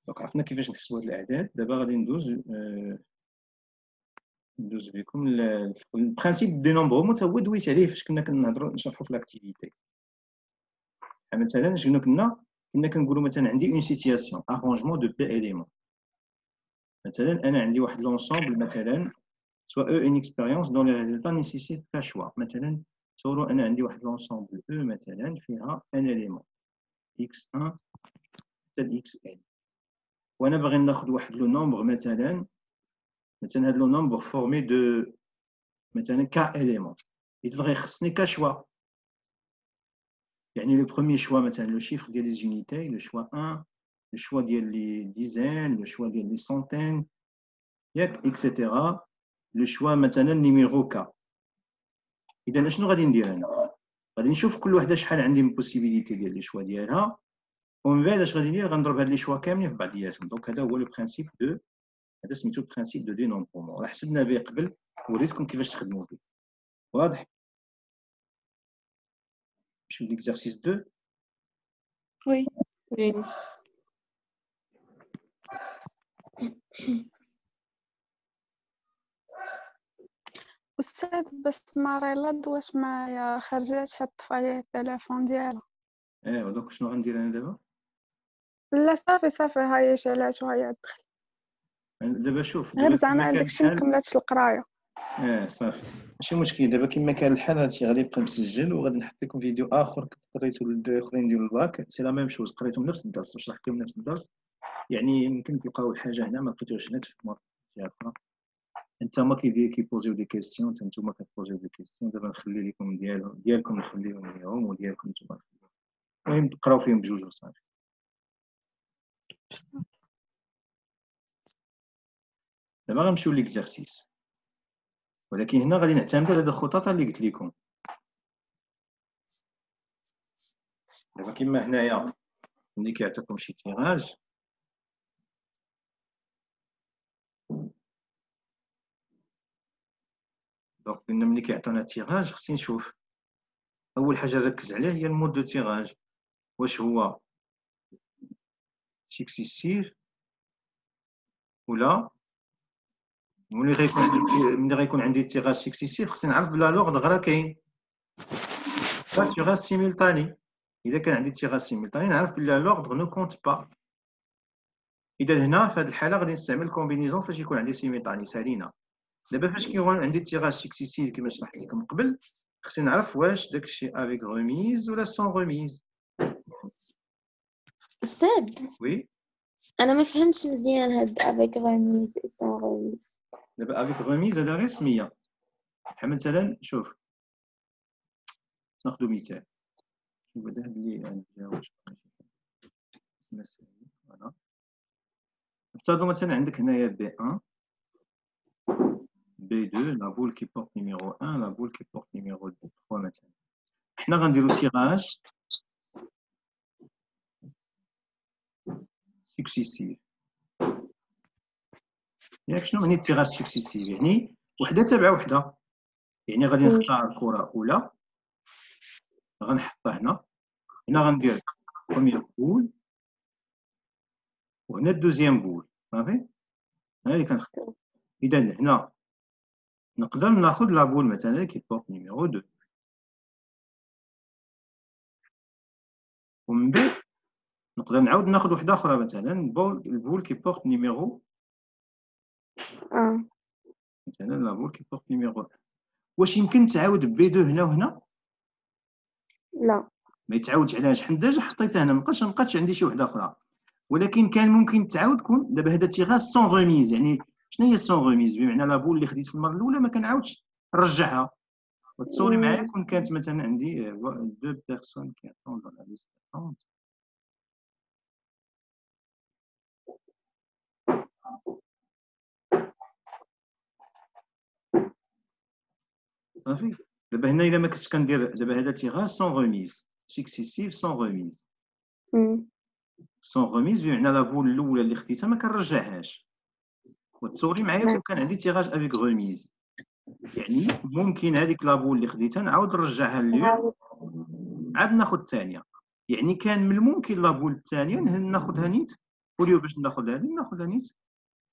دونك عرفنا كيفاش نحسبوا هاد الأعداد دابا غادي ندوز بكم البرانسيب دي نومبر هو دويت عليه فاش كنا كنهضروا نشرحوا في لاكتيفيتي مثلا شنو كنا كنقولوا مثلا عندي اون سيتياسيون ارونجمون دو بي اليمون مثلا انا عندي واحد لونسومبل مثلا سواء اون اكسبيريونس دون لي ريزولتا نيسيسيت با شوا مثلا تصوروا انا عندي واحد لونسومبل او مثلا فيها ان اليمون x1 حتى xn وانا باغي ناخذ واحد لو نومبر مثلا هاد لو نومبر فورمي دو مثلا ك اليمون اذا غيخصني كشوا يعني le premier choix maintenant le chiffre des unités le choix 1 le choix des dizaines le choix des centaines etc le choix maintenant numéro k اذا شنو غادي ندير انا غادي نشوف كل وحده شحال عندي من possibilité ديال لي choix ديالها ومن بعد اش غادي ندير غنضرب هاد لي choix كاملين في بعضياتهم دونك هذا هو لو برينسيپ دو هذا سميتو برينسيپ دو دينومبرمون راه حسبنا به قبل وريتكم كيفاش تخدموا به واضح؟ نمشيو ليكزارسيس 2. وي. أستاذ بس ماريلا واش ما خرجاتش حط فيا التليفون ديالها. ودوك شنو غندير انا دابا؟ لا صافي هاهي شالات وهاهي دخل. دابا شوف، غير دابا زعما كيما كان داكشي ما الحال، كملاتش القرايه. صافي ماشي مشكل. دابا كيما كان الحال هادشي غادي يبقى مسجل، وغادي نحط لكم فيديو اخر قريتو للدراري الاخرين ديال الباك، سي لا ميم شوز، قريتهم نفس الدرس وشرحت لهم نفس الدرس. يعني يمكن تلقاو الحاجه هنا ما لقيتوهاش هنا تفهموها في جهه اخرى. انتما كيبوزيو دي كيستيون، نتوما كتبوزيو دي كيستيون، دابا نخلي لكم ديالكم نخليهم ليهم، وديالكم نتوما. المهم تقراو فيهم بجوج وصافي. دابا غنمشيو ليكزارسيس، ولكن هنا غادي نعتمد على هاد الخطط اللي قلت لكم. دابا كيما هنايا ملي كيعطيكم شي تيراج، دونك قلنا ملي كيعطيونا تيراج خصني نشوف اول حاجه نركز عليه هي المود دو تيراج، واش هو سكسيسيف ولا. ملي غيكون عندي تيراج سكسيسيف خصني نعرف بلا لوغد راه كاين با تيراج سيميلطاني. اذا كان عندي تيراج سيميلطاني نعرف بلا لوغد نو كونت با. اذا هنا في هذه الحاله غادي نستعمل كومبينيزون فاش يكون عندي سيميلطاني سالينا. دابا فاش كيكون عندي تيراج سكسيسيف كما شرحت لكم قبل، خصني نعرف واش داكشي افيك غوميز ولا سون غوميز. أستاذ وي أنا ما فهمتش مزيان هاد افيك غوميز اي سون غوميز. دابا افيك غوميز هذا غير سميه. بحال مثلا شوف ناخذ مثال. شوف هذا اللي نجاوبش فوالا. نفترضوا مثلا عندك هنايا بي 1 بي 2 لا بول كي بورت نيميرو 1 لا بول كي بورت نيميرو 2 3 مثلا. حنا غنديرو تيراج سكسيسيف. ياك شنو يعني تيراج سكسيسيف؟ يعني وحده تابعه وحده. يعني غادي نختار كره اولى غنحطها هنا، هنا غندير بروميير بول وهنا الدوزيام بول. صافي هنا اللي كنختار. اذا هنا نقدر ناخذ لا بول مثلا كي بورت نيميرو 2، ومن بعد نقدر نعاود ناخذ وحده اخرى مثلا البول كي بورت نيميرو مثلا لا بول كي بورت نيميرو 1. واش يمكن تعاود بي 2 هنا وهنا؟ لا ما يتعاودش. علاش؟ حيت ديجا حطيتها هنا، ما بقاتش عندي شي وحده اخرى. ولكن كان ممكن تعاود تكون دابا هذا تيغاز سون غوميز. يعني شنو هي سون غوميز؟ بمعنى لا بول اللي خديت في المره الاولى ما كنعاودش نرجعها. وتصوري معايا كون كانت مثلا عندي دو بيرسون كي اتوندون لا ليست اتوند. صافي دابا هنا الا ما كنتش كندير دابا هذا تيغاز سون غوميز سكسيسيف سون غوميز. سون غوميز بمعنى لا بول الاولى اللي خديتها ما كنرجعهاش. وتصوري معايا كون كان عندي تيراج افيك غوميز، يعني ممكن هذيك لابول اللي خديتها نعاود نرجعها لليور عاد ناخذ الثانيه. يعني كان من الممكن لابول الثانيه ناخذها نيت، وليو باش ناخذ هذه ناخذها نيت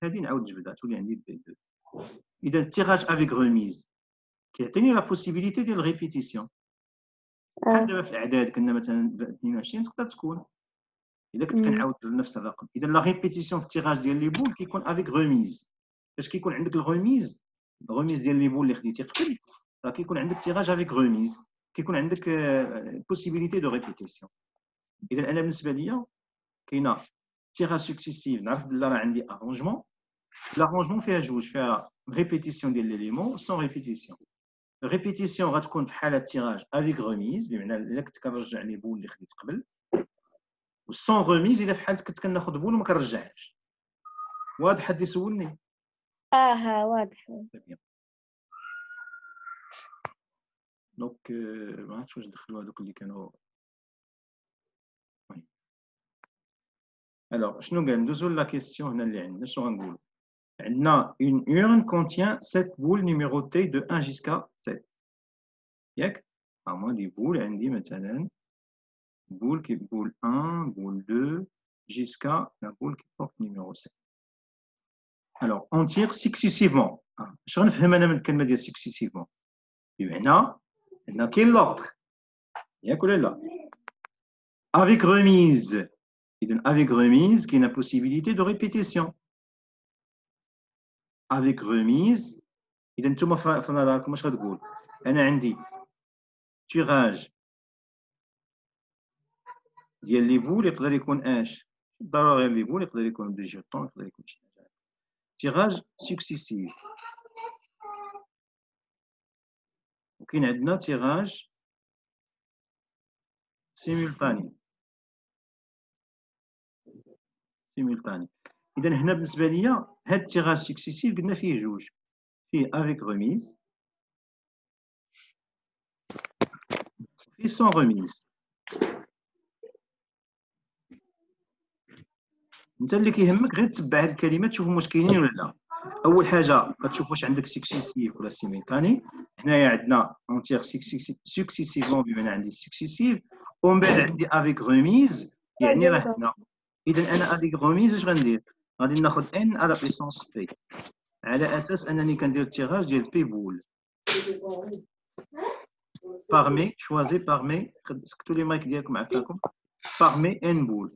هذه نعاود نجبدها تولي عندي بي 2. اذا التيراج افيك غوميز كيعطيني لا بوسيبيليتي ديال الريبيتيسيون. بحال دابا في الاعداد كنا مثلا 22 تقدر تكون اذا كنت كنعاود نفس الرقم. اذا لا ريبيتيسيون في التيراج ديال لي بول كيكون افيك غوميز. فاش كيكون عندك الغوميز ديال لي بول اللي خديتي قبل، راه كيكون عندك تيراج افيك غوميز، كيكون عندك بوسيبيليتي دو ريبيتيسيون. اذا انا بالنسبه ليا كاينه تيراج سكسيسيف نعرف بلا راه عندي ارونجمون. لارونجمون فيها جوج، فيها ريبيتيسيون ديال ليليمون سون ريبيتيسيون. ريبيتيسيون غتكون في حاله تيراج افيك غوميز بمعنى الا كنت كنرجع لي بول اللي خديت قبل، والسون غوميز اذا في حاله كنت كناخذ بول وما كنرجعهاش. واضح حد يسولني؟ واضح. دونك ما عرفتش واش دخلوا هذوك اللي كانوا. الوغ شنو قال؟ ندوزو لا كيسيون هنا اللي عندنا. شنو غنقولوا؟ عندنا une urne contient 7 boules numérotées de 1 jusqu'à 7. ياك moi des boules عندي مثلا boule 1 boule 2 jusqu'à la boule qui porte numéro 7. Alors on tire successivement. Je غنفهم انا من الكلمه ديال successivement بمعنى ان كاين l'ordre ياك ولا لا avec remise. Avec remise qui a une possibilité de répétition. Avec remise اذا نتوما في نظركم واش غتقول؟ انا عندي tirage ديال لي بول يقدر يكون اش ضروري لي بول يقدر يكون دي جيتون يقدر يكون شي حاجه tirage successif وكاين عندنا tirage simultané اذا هنا بالنسبه ليا هاد التيراج سكسيسيف قلنا فيه جوج فيه افيك ريميز فيه سون ريميز انت اللي كيهمك غير تتبع هاد الكلمات تشوف واش كاينين ولا لا. اول حاجه كتشوف واش عندك سكسيسيف ولا سيميلتاني. هنايا عندنا اون تيغ سكسيسيفمون بمعنى عندي سكسيسيف ومن بعد عندي افيك ريميز يعني راه هنا. اذا انا افيك ريميز اش غندير؟ غادي ناخذ ان على بيسونس بي على اساس انني كندير التيراج ديال بي بول parmi choisi parmi سكتوا لي مايك ديالكم عفاكم parmi ان بول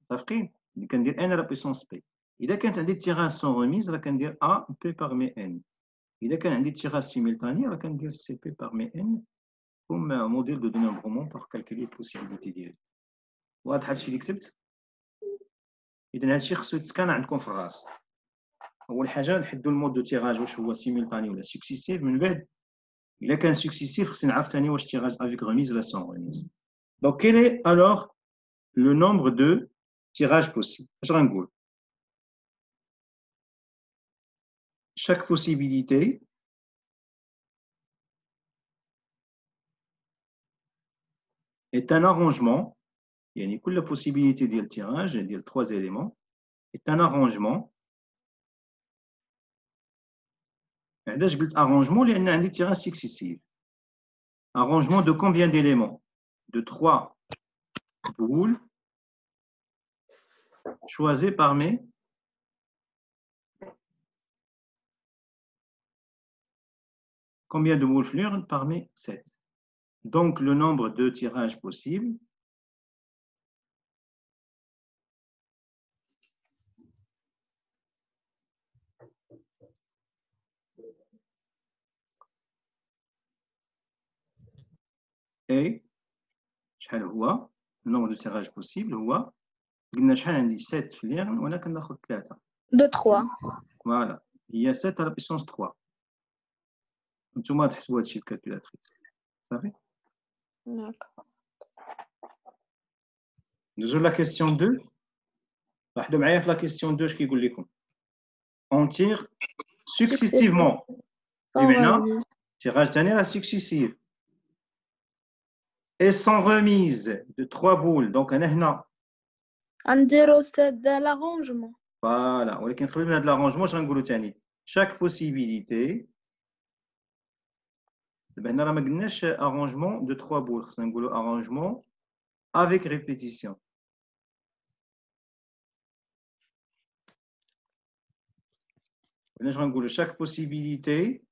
متفقين اللي كندير ان على بيسونس بي. اذا كانت عندي تيراج سون ريميز راه كندير ا بي parmi ان. اذا كان عندي تيراج سيميلتاني راه كندير سي بي parmi ان comme modèle de dénombrement pour calculer les possibilités ديالي. واضح هادشي اللي كتبت؟ اذا هادشي خصو يتسكان عندكم في الراس. اول حاجه نحدوا المود دو تيراج واش هو سيميلتاني ولا سكسيسيف. من بعد الا كان سكسيسيف خصني نعرف ثاني واش تيراج افيك ريميز ولا سون ريميز. دونك quel est alors le nombre de tirages possibles? اش غنقول؟ chaque possibilité est un arrangement. يعني كل possibilité ديال tirage ديال 3 éléments est un arrangement. علاش قلت arrangement؟ لان عندي tirage successif. Arrangement de combien d'éléments? De 3 boules choisies parmi combien de boules fleurs? Parmi 7. Donc le nombre de tirages possibles est شحال هو le nombre de tirages possibles هو قلنا شحال عندي 7 فلير وانا كناخذ 3 de 3. فوالا هي 7 على بيسونس 3. نتوما تحسبوا هادشي بالكالكولاتريس صافي. D'accord. ندوزو لا كيسيون 2. لاحظوا معايا في لا كيسيون 2 اش كيقول لكم on tire successivement بمعنى tirage ثاني راه successif et sans remise de 3 boules. donc انا هنا غنديرو سد l'arrangement. فوالا ولكن قبل من هذا لارونجمون اش غنقولوا ثاني chaque possibilité. دابا هنا راه ما قلناش arrangement de 3 boules خصنا نقولوا arrangement avec répétition. علاش غنقولوا chaque possibilité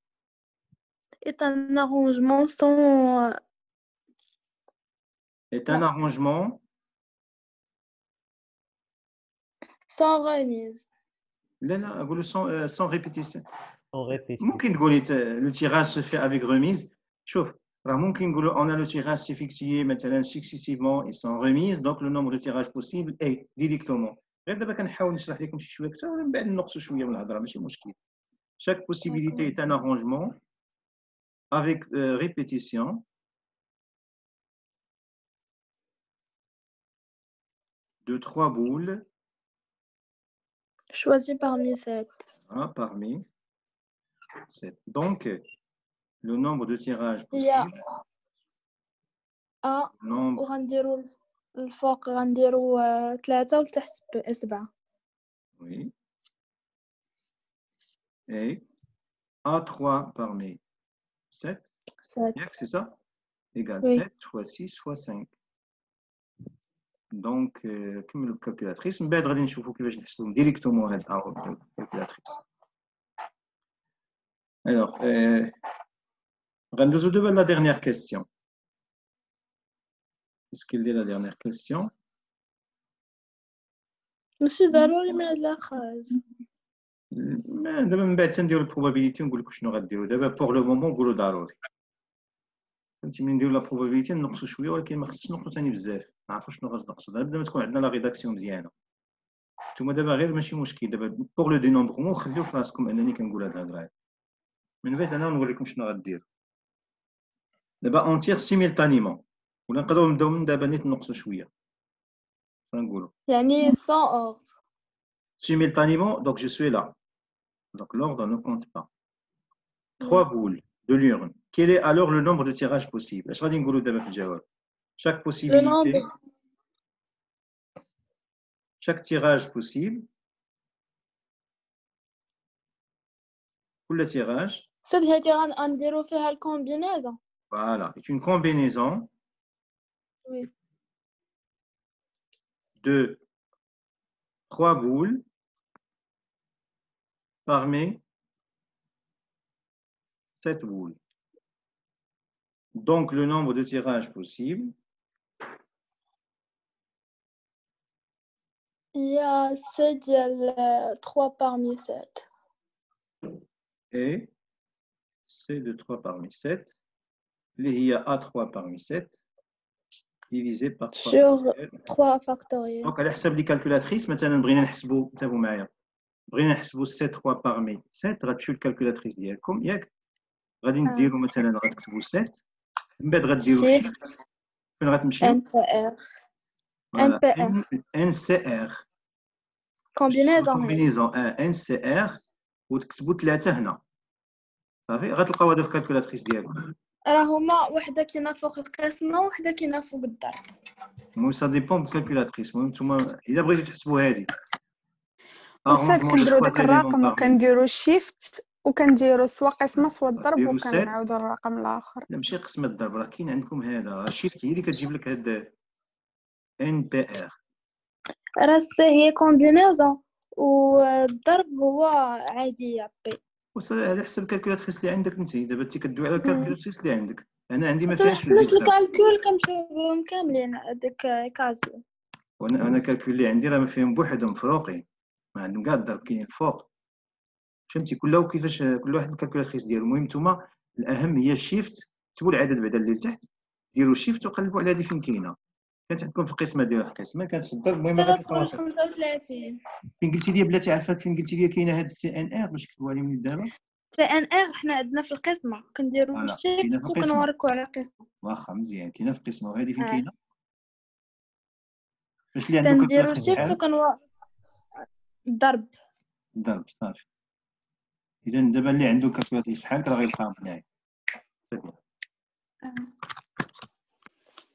est un arrangement sans est un arrangement sans remise. لا لا نقولوا sans répétition. On répète. ممكن تقولي le tirage se fait avec remise. شوف راه ممكن نقولوا on a le tirage s'effectuer مثلا successivement et sans remise donc le nombre de tirages possible est directement. غير دابا كنحاول نشرح لكم شي شويه اكثر ومن بعد نقصوا شويه من الهضره ماشي مشكل. chaque possibilité est un arrangement avec répétition de 3 boules choisi parmi 7. Parmi 7. Donc le nombre de tirages Il y a possible, nombre وغنديرو الفوق غنديرو 3 والتحت 7. oui et A3 parmi 7. 7. C'est ça? Égale Oui. 7 fois 6 fois 5. Donc, comme le calculatrice, on va directement directement la calculatrice. Alors, on va nous la dernière question. Qu'est-ce qu'il est la dernière question? ماشي ضروري من هاد الأخذ. دابا من بعد تنديرو البروبابيليتي ونقول لكم شنو غديروا. دابا بوغ لو مومون نقولوا ضروري. فهمتي ملي نديرو لا بروبابيليتي نقصوا شويه ولكن ما خصش نقصوا ثاني بزاف. نعرفوا شنو غنقصوا. دابا ما تكون عندنا لا ريداكسيون مزيانه. نتوما دابا غير ماشي مشكل. دابا بوغ لو دينومبرمون خليو في راسكم انني كنقول هاد الهضره. من بعد انا نقول لكم شنو غدير. دابا اونتيغ سيميلتانيمون ولا نقدروا نبداو من دابا نيت نقصوا شويه. نقولوا يعني sans ordre. simultanément, donc je suis là. Donc l'ordre ne compte pas. 3 boules de l'urne. Quel est alors le nombre de tirages possibles? Chaque possibilité, chaque tirage possible, le tirage, غنديرو فيها الكومبينيزون. voilà, est une combinaison Oui. de 3 boules parmi 7 boules. Donc le nombre de tirages possibles, Il y a 7 ديال 3 parmi 7. et c'est de 3 parmi 7. Il y a A3 parmi 7 divisé par 3 Sur 3 factoriel. Donc, على حسب لي كالكولاتريس مثلا بغينا نحسبوا انتبهوا معايا بغينا نحسبوا 7 3 parmi 7 غتمشيو للكالكولاتريس ديالكم ياك غادي نديروا مثلا غتكتبوا 7 من بعد غديروا شيفت فين غتمشيو NPR. NCR كومبينيزون NCR وتكتبوا 3 هنا صافي غتلقاو هذا في الكالكولاتريس ديالكم راه هما وحده كاينه فوق القسمه وحده كاينه فوق الضرب. المهم سا ديبون بالكالكولاتريس. المهم نتوما الا بغيتو تحسبوا هذه أستاذ كنديرو داك الرقم وكنديرو شيفت وكنديرو سوا قسمه سوا الضرب وكنعاودو الرقم الاخر. لا ماشي قسمه الضرب راه كاين عندكم هذا شيفت هي اللي كتجيب لك هاد NPR. راه هي كومبينيزون والضرب هو عاديه بي. على حسب الكالكولاتريس اللي عندك انت. دابا انت كدوي على الكالكولاتريس اللي عندك. انا عندي ما فيهاش الكالكول كنمشيو بهم كاملين داك كازيو. وانا الكالكول اللي عندي راه ما فيهم بوحدهم مفروقين ما عندهم كاع الضرب كاين الفوق فهمتي كله كيفاش كل واحد الكالكولاتريس ديالو. المهم نتوما الاهم هي الشيفت كتبوا العدد بعدا اللي لتحت ديروا شيفت وقلبوا على هذه فين كاينه. كانت عندكم في القسمه ديالها في القسمه كانت في الضرب. المهم غتلقاوها 35 فين قلتي لي بلاتي عارفه فين قلتي لي كاينه هاد السي ان ار باش كتبوها لي من دابا. سي ان ار حنا عندنا في القسمه كنديروا الشيفت وكنوركوا على القسمه. واخا مزيان كاينه في القسمه وهذه فين كاينه باش اللي عنده كنديروا الشيفت وكنوركوا الضرب صافي. اذا دابا اللي عنده كالكولاتريس بحالك راه غيلقاهم هنايا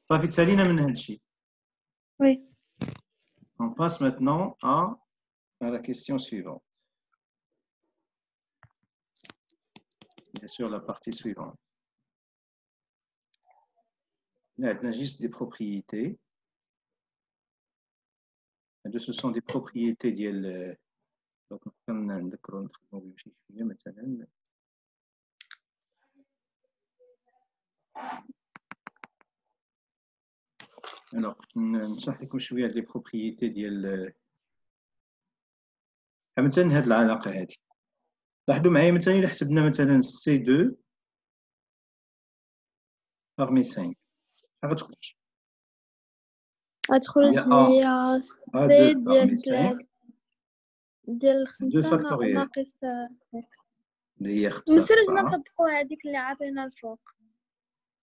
صافي. تسالينا من هذا الشيء. وي On passe maintenant à la question suivante. Bien sûr, la partie suivante. Là, on a juste des propriétés. Ce sont des propriétés ديال donc كنذكروا نخدموا بهم شي شويه مثلا. Alors, نشرح لكم شويه هاد لي بروبريتي ديال مثلا هاد العلاقه هادي. لاحظوا معايا مثلا الا حسبنا مثلا سي 2 parmi 5 غتخرج هي سي ديال 5 ناقص اللي هي 5. مسرج نطبقوا هذيك اللي عطينا الفوق.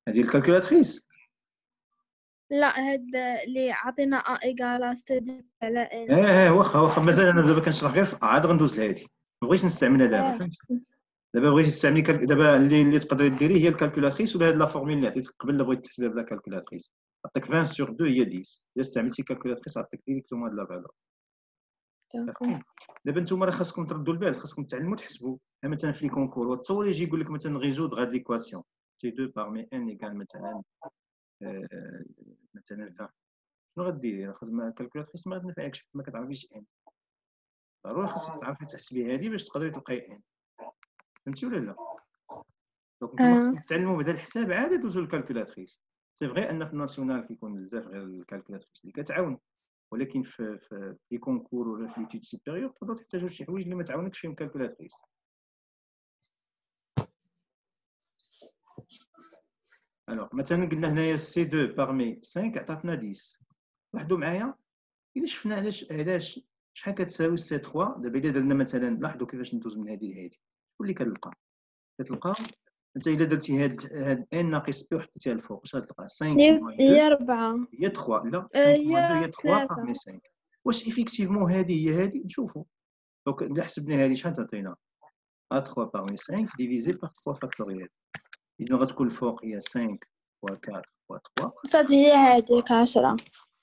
هذه الكالكولاتريس لا هاد اللي عطينا ا ايكال سي على ان. واخا مازال انا دابا كنشرح غير عاد غندوز لهادي ما بغيتش نستعملها دابا فهمتي. دابا بغيتي تستعملي دابا اللي تقدري ديري هي الكالكولاتريس ولا هاد لا فورمول اللي عطيتك قبل اللي بغيتي تحسبها بلا كالكولاتريس عطيك 20 sur 2 هي 10. الا استعملتي كالكولاتريس عطيك ديريكتومون هاد لا فالور. دابا نتوما راه خاصكم تردوا البال خاصكم تعلموا تحسبوا مثلا في لي كونكور وتصور يجي يقول لك مثلا ريزودغ هاد ليكواسيون سي 2 بارمي ان ايكال مثلا مثلا 20 شنو غديري؟ خاص الكالكولاتريس ما تنفعكش حيت ما كتعرفيش ان ضروري خاصك تعرفي تحسبي هادي باش تقدري تلقاي ان فهمتي ولا لا؟ دونك نتوما خاصكم تتعلموا بهذا الحساب عاد دوزو للكالكولاتريس سي فغي ان في الناسيونال كيكون بزاف غير الكالكولاتريس اللي كتعاون ولكن في لي كونكور ولا في ليتيود سوبيريور تقدروا تحتاجوا شي حوايج اللي ما تعاونكش فيهم الكالكولاتريس. الوغ مثلا قلنا هنايا سي 2 بارمي 5 عطاتنا 10 لاحظوا معايا الا شفنا علاش شحال كتساوي سي 3 دابا الا درنا مثلا لاحظوا كيفاش ندوز من هذه لهذه شكون اللي كتلقى انت الا درتي هاد ان ناقص بي وحطيتيها الفوق اش غتلقى 5 هي 4 هي 3 لا 5 هي 3 بارمي 5 واش ايفيكتيفمون هذه هي هذه نشوفوا دونك الا حسبنا هذه شحال تعطينا ا 3 بارمي 5 ديفيزي بار 3 فاكتوريال اذا غتكون الفوق هي 5 fois 4 fois 3 صاد هي هذيك 10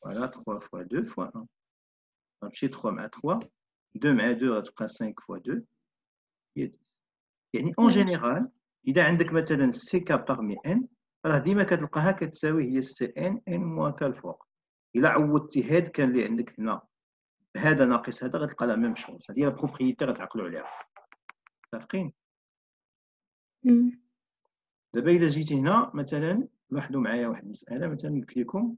voilà 3 fois 2 fois 1 غتمشي 3 مع 3 2 مع 2 غتبقى 5 fois 2 هي 10 يعني اون جينيرال اذا عندك مثلا سي كا بارمي ان راه ديما كتلقاها كتساوي هي سي ان ان موان كا الفوق الا عوضتي هاد كان اللي عندك هنا هذا ناقص هذا غتلقى لا ميم شوز هذه هي البروبريتي غتعقلوا عليها متفقين. دابا الا جيتي هنا مثلا لاحظوا معايا واحد المساله مثلا قلت لكم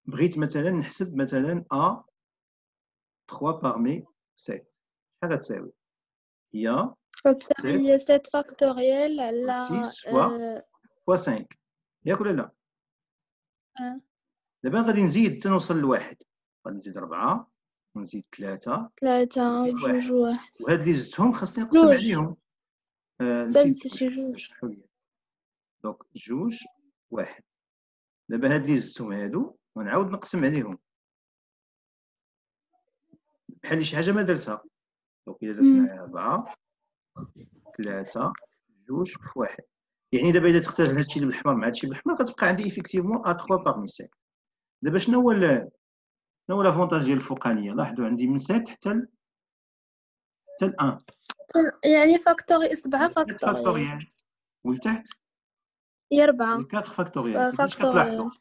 بغيت مثلا نحسب مثلا ا 3 بارمي 7 شحال غتساوي هي هي 7 فاكتوريال على 6 فوا 5 ياك ولا لا؟ دابا غادي نزيد حتى نوصل لواحد غادي نزيد 4 ونزيد 3 جوج واحد وهاد اللي زدتهم خاصني نقسم عليهم نسيتي جوج دونك جوج واحد دابا هاد اللي زدتهم هادو ونعاود نقسم عليهم بحال شي حاجه ما درتها دونك الا درت معايا 4 3 جوج في واحد يعني دابا الا تختار هادشي اللي بالاحمر مع هادشي بالأحمر غتبقى عندي ايفيكتيفمون ا 3 بارمي 7 دابا شنو هو لافونتاج ديال الفوقانيه لاحظوا عندي من 7 حتى ل 1 يعني فاكتوري 7 فاكتوريال ولتحت هي 4 4 فاكتوريال كيفاش كتلاحظوا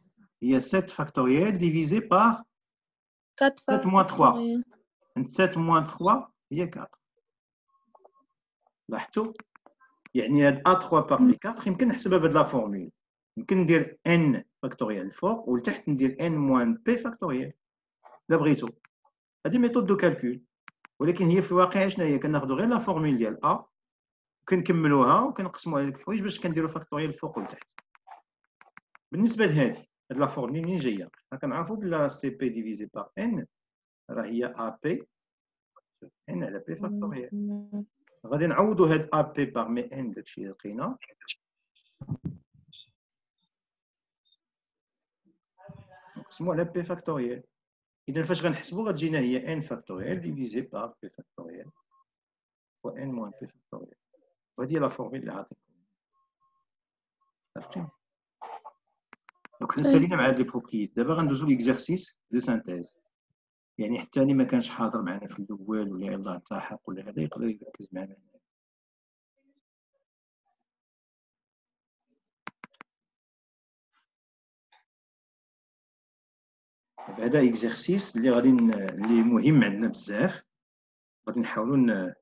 هي 7 فاكتوريال ديفيزي بار 7 موان 3 7 موان 3 هي 4 لاحظتوا يعني هاد ا 3 بارمي 4 يمكن نحسبها بهاد لا فورمول يمكن ندير ان فاكتوريال الفوق ولتحت ندير ان موان بي فاكتوريال الا بغيتو هادي ميثود دو كالكول ولكن هي في الواقع شنو هي كناخذوا غير لا فورمول ديال ا وكنكملوها وكنقسموا على ديك الحوايج باش كنديروا فاكتوريال الفوق والتحت بالنسبه لهذه هاد لا فورمول منين جايه كنعرفوا بلا سي بي ديفيزي بار ان راه هي ا بي ان على بي فاكتوريال غادي نعوضوا هاد ا بي بارمي ان داكشي اللي لقينا نقسموا على بي فاكتوريال اذا فاش غنحسبوا غتجينا هي ان فاكتوريال ديفيزي بار بي فاكتوريال و ان موان بي فاكتوريال وهذه هي لا فورمول اللي عطيتكم عرفتي دونك حنا سالينا مع هاد لي بروبريتي دابا غندوزو ليكزارسيس دو سانتيز يعني حتى اللي ما كانش حاضر معنا في الاول ولا يلاه التحق ولا هذا يقدر يركز معنا هذا اكزرسيس اللي اللي مهم عندنا بزاف غادي نحاولوا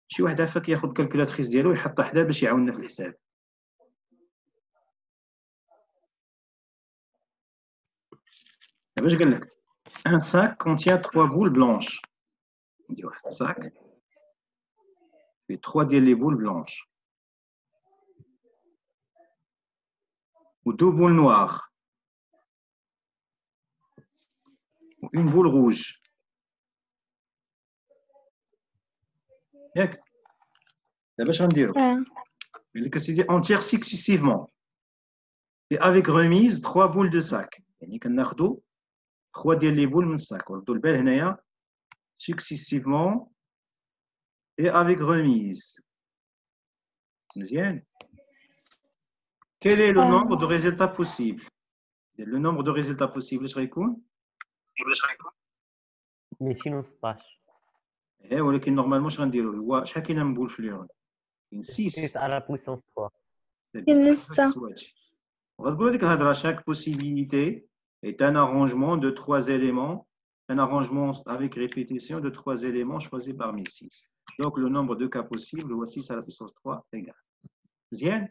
شي واحد عافاك ياخذ الكالكولاتريس ديالو ويحطها حدا باش يعاوننا في الحساب باش قال لك ان ساك كونتيان 3 بول بلانش ندير واحد الساك فيه 3 ديال لي بول بلانش و 2 بول نوار و une boule rouge ياك دابا اش غنديرو قال لك اسيدي اونتيغ سكسيسيفمون et avec remise 3 boules de sac يعني كناخذوا 3 ديال لي بول من الساك وردوا البال هنايا successivement et avec remise مزيان quel est le nombre de résultats possibles le nombre de résultats possibles اش غيكون 216 ولكن نورمالمون اش غنديرو هو شحال كاينه من بول في ليون كاين 6 6 على بويسونس 3 كاين 6 وغتقول هذيك الهضره chaque possibilité est un arrangement de 3 éléments un arrangement avec répétition de 3 éléments choisis parmi 6 donc le nombre de cas possibles هو 6 à la puissance 3 égale مزيان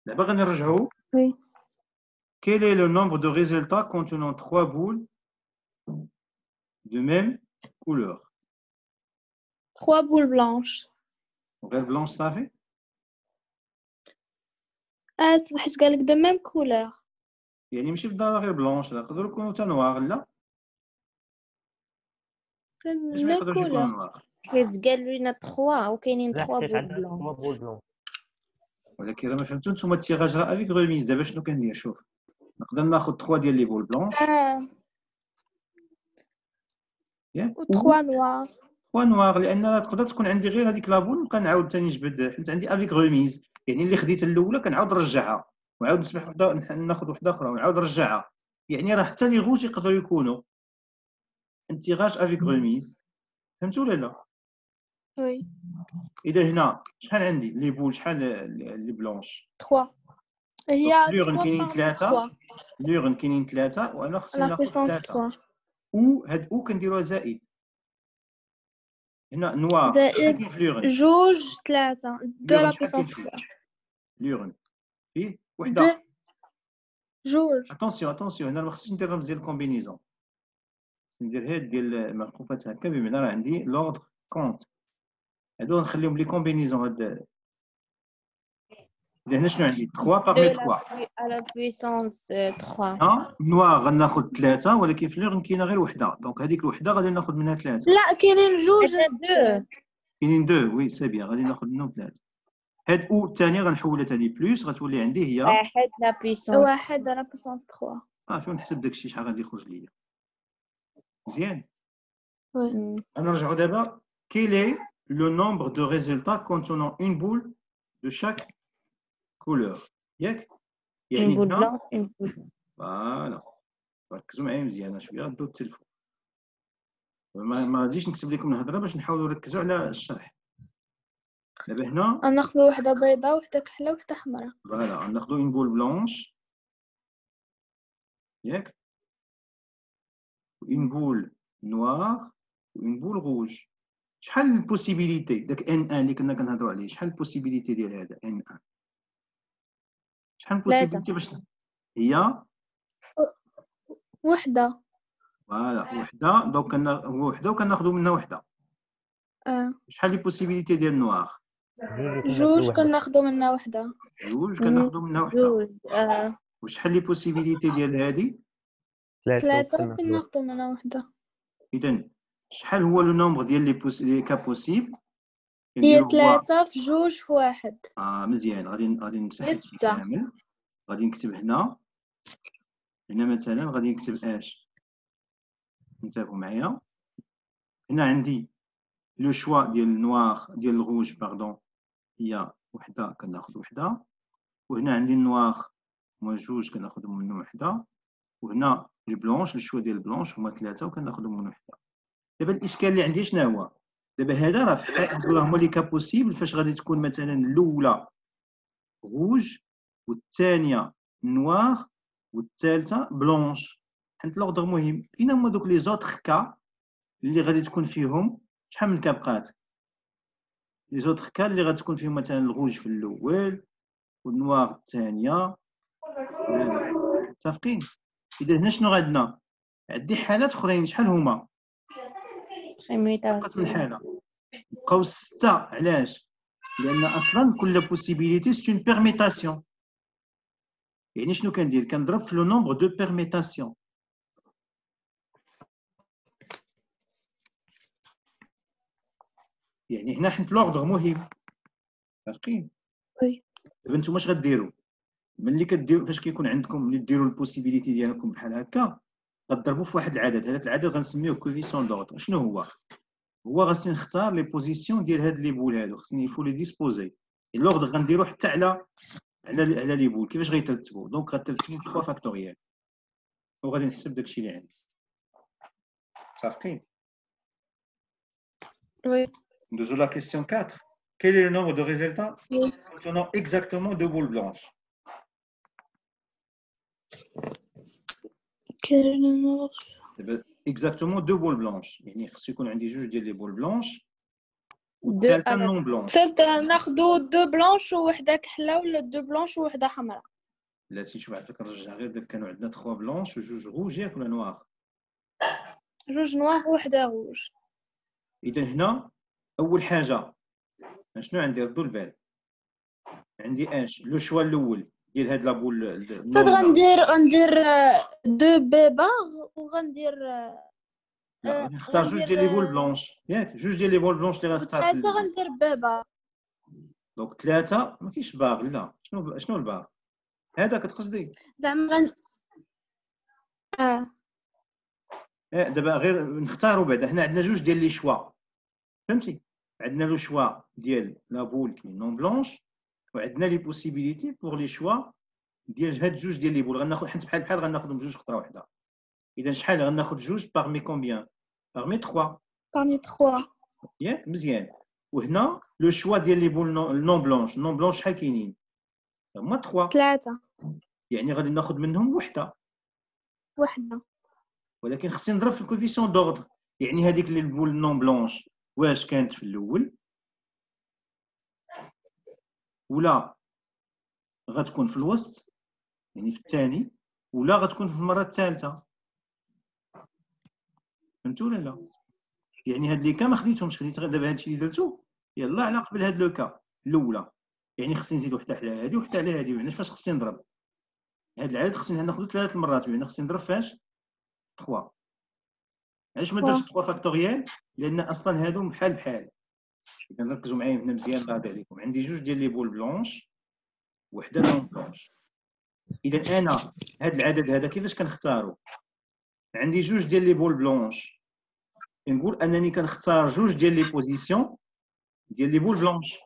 دابا غنرجعوا Oui. quel est le nombre de résultats contenant 3 boules de même couleur 3 boules blanches. غير blanche صافي حيت قال لك de même couleur. يعني ماشي بالضروره غير بلونش يقدروا يكونوا حتى نوار لا باش ما même يقدروش يكونوا couleur. نوار حيت قالوا لنا 3 وكاينين لا 3 حيت بول عندنا بلون 3 بول بلون ولكن راه ما فهمتو نتوما التيراج راه افيك غوميز دابا شنو كندير شوف نقدر ناخذ 3 ديال لي بول بلونش ياك و 3 noirs. 3 نوار لان راه تقدر تكون عندي غير هذيك لابول نبقى نعاود ثاني نجبد حيت عندي افيك غوميز يعني اللي خديت الاولى كنعاود نرجعها وعاود نسمح وحده ناخذ وحده اخرى ونعاود نرجعها يعني راه حتى لي غوج يقدروا يكونوا انتيراج افيك غوميز فهمتوا ولا لا Oui. اذا هنا شحال عندي لي بول شحال لي بلونش 3. هي لورن 3 كاينين parmi 3 3. لورن كاينين 3 وانا à خصني la ناخذ puissance 3 3. او هاد او كنديروها زائد هنا نوار شحال زائد كاين في لورن جوج 3 2 لورن à la شحال puissance كاين 3. فيه لورن فيه وحده 2 جوج. اتونسيون هنا ما خصنيش ندير رمز ديال الكومبينيزون ندير هاد ديال معقوفات هكا بمعنى راه عندي لوردر كونت هادو نخليهم لي كومبينيزون هاد هنا شنو عندي 3 باغمي 3 à la puissance 3. ها نوار غناخذ 3 ولكن في لورن كاينه غير وحده دونك هذيك الوحده غادي ناخذ منها 3 لا كاينين جوج. هذا 2 كاينين 2 وي سي بيان غادي ناخذ منهم 3 هاد او الثانيه غنحولها ثاني بلوس غتولي عندي هي 1 la puissance 1 à la puissance 3. صافي ونحسب داكشي شحال غادي يخرج ليا مزيان Oui. غنرجعوا دابا quel est le nombre de résultats contenant une boule de chaque couleur ياك une يعني boule هنا blanche une boule فوالا ركزوا معايا مزيان شويه ردوا التليفون ما غاديش نكتب لكم الهضره باش نحاولوا نركزوا على الشرح دابا هنا ناخذ وحده بيضاء وحده كحله وحده حمراء. فوالا ناخذوا une boule blanche ياك une boule noire une boule rouge شحال البوسيبيليتي داك ان اللي كنا كنهضروا عليه شحال البوسيبيليتي ديال هذا ان شحال البوسيبيليتي باش هي وحده. فوالا وحده دونك هو وحده وكناخذوا منها وحده شحال لي بوسيبيليتي ديال نوار جوج كناخذوا منها وحده. جوج كناخذوا منها وحده وشحال لي بوسيبيليتي ديال هذه 3 كناخذوا منها وحده. اذا شحال هو لو نومبر ديال لي كا بوسيبل هي 3 في جوج في 1. مزيان غادي نمسح هادشي 6. كامل غادي نكتب هنا مثلا غادي نكتب اش انتبهوا معايا هنا عندي لو شوا ديال نوار ديال الغوج باردون هي وحده كناخذ وحده وهنا عندي النوار هما جوج كناخذهم منهم وحده وهنا لي بلونش الشوا ديال البلونش هما 3 وكناخذهم من وحده دابا الاشكال اللي عندي شنو هو دابا هذا راه في حقيقه هما لي كا بوسيبل فاش غادي تكون مثلا الاولى غوج والثانيه نوار والثالثه بلونش حيت لوغدر مهم فين هما دوك لي زوتر كا اللي غادي تكون فيهم شحال من كا بقات لي زوتر كا اللي غادي تكون فيهم مثلا الغوج في الاول والنوار الثانيه متفقين اذا هنا شنو عندنا عندي حالات اخرين شحال هما قسم الحاله بقاو 6 علاش لان اصلا كل بوسيبيليتي سي اون بيرميتاسيون يعني شنو كندير كنضرب في لو نومبر دو بيرميتاسيون يعني هنا حيت لوردر مهم متفقين وي دابا نتوما اش غديروا ملي كديروا فاش كيكون عندكم ملي ديروا البوسيبيليتي ديالكم بحال هكا غضربوا في واحد العدد هذاك العدد غنسميوه كوفيسيون دوطر شنو هو خاصني نختار لي بوزيسيون ديال هاد لي بول هادو خاصني يفو لي ديسبوزي اللوغد غنديرو حتى على لي بول كيفاش غيترتبوا دونك غترتبوا 3 فاكتوريال وغادي نحسب داكشي اللي عندي متفقين Oui. Nous la question 4. Quel est le nombre de résultats Oui. contenant exactement 2 boules blanches? Quel est le nombre? Exactement 2 boules blanches. يعني خص يكون عندي جوج ديال لي بول بلانش Deux والثالثه à la نون بلانش. ناخذوا دو بلانش ووحده كحله ولا دو بلانش ووحده حمراء؟ لا شوف عافاك نرجع غير دابا كانوا عندنا 3 بلانش وجوج روج ياك ولا نوار. جوج نوار ووحده روج. اذا هنا اول حاجه شنو عندي ردوا البال عندي اش لو شوا الاول ديال هاد لابول صد غندير دو بيباغ وغندير لا نختار جوج ديال لي بول بلانش ياك جوج ديال لي بول بلانش اللي غنختار ثلاثه غندير بيباغ. دونك ثلاثه ما كاينش باغ لا شنو الباغ هذا كتقصدي زعما دابا غير نختاروا بعدا حنا عندنا جوج ديال لي شوا فهمتي عندنا لو شوا ديال لا بول كي نون بلانش وعندنا لي بوسيبيليتي بور لي شوا ديال هاد جوج ديال لي بول غناخذ حيت بحال غناخذهم بجوج خطره واحده اذا شحال غناخذ جوج باغمي كومبيان باغمي 3 parmi 3 ياك مزيان وهنا لو شوا ديال لي بول نون بلانش شحال كاينين هما 3 يعني غادي ناخذ منهم وحده ولكن خصني نضرب في الكوفيسيون دوردر يعني هذيك اللي البول نون بلانش واش كانت في الاول ولا غتكون في الوسط يعني في الثاني ولا غتكون في المره الثالثه فهمتوا ولا لا يعني هاد لي كا ما خديتهمش خديت غير دابا هادشي اللي درتو يلا على قبل هاد لو كا الاولى يعني خصني نزيد وحده على هادي وحده على هادي يعني فاش خصني نضرب هاد العدد خصني ناخذ 3 المرات يعني خصني نضرب فاش 3 علاش ما درتش 3 فاكتوريال لان اصلا هادو بحال اذا ركزوا معايا هنا مزيان غادي عليكم عندي جوج ديال لي بول بلانش وحده نون بلانش اذا انا هاد العدد هذا كيفاش كنختارو عندي جوج ديال لي بول بلانش نقول انني كنختار جوج ديال لي بوزيسيون ديال لي بول بلانش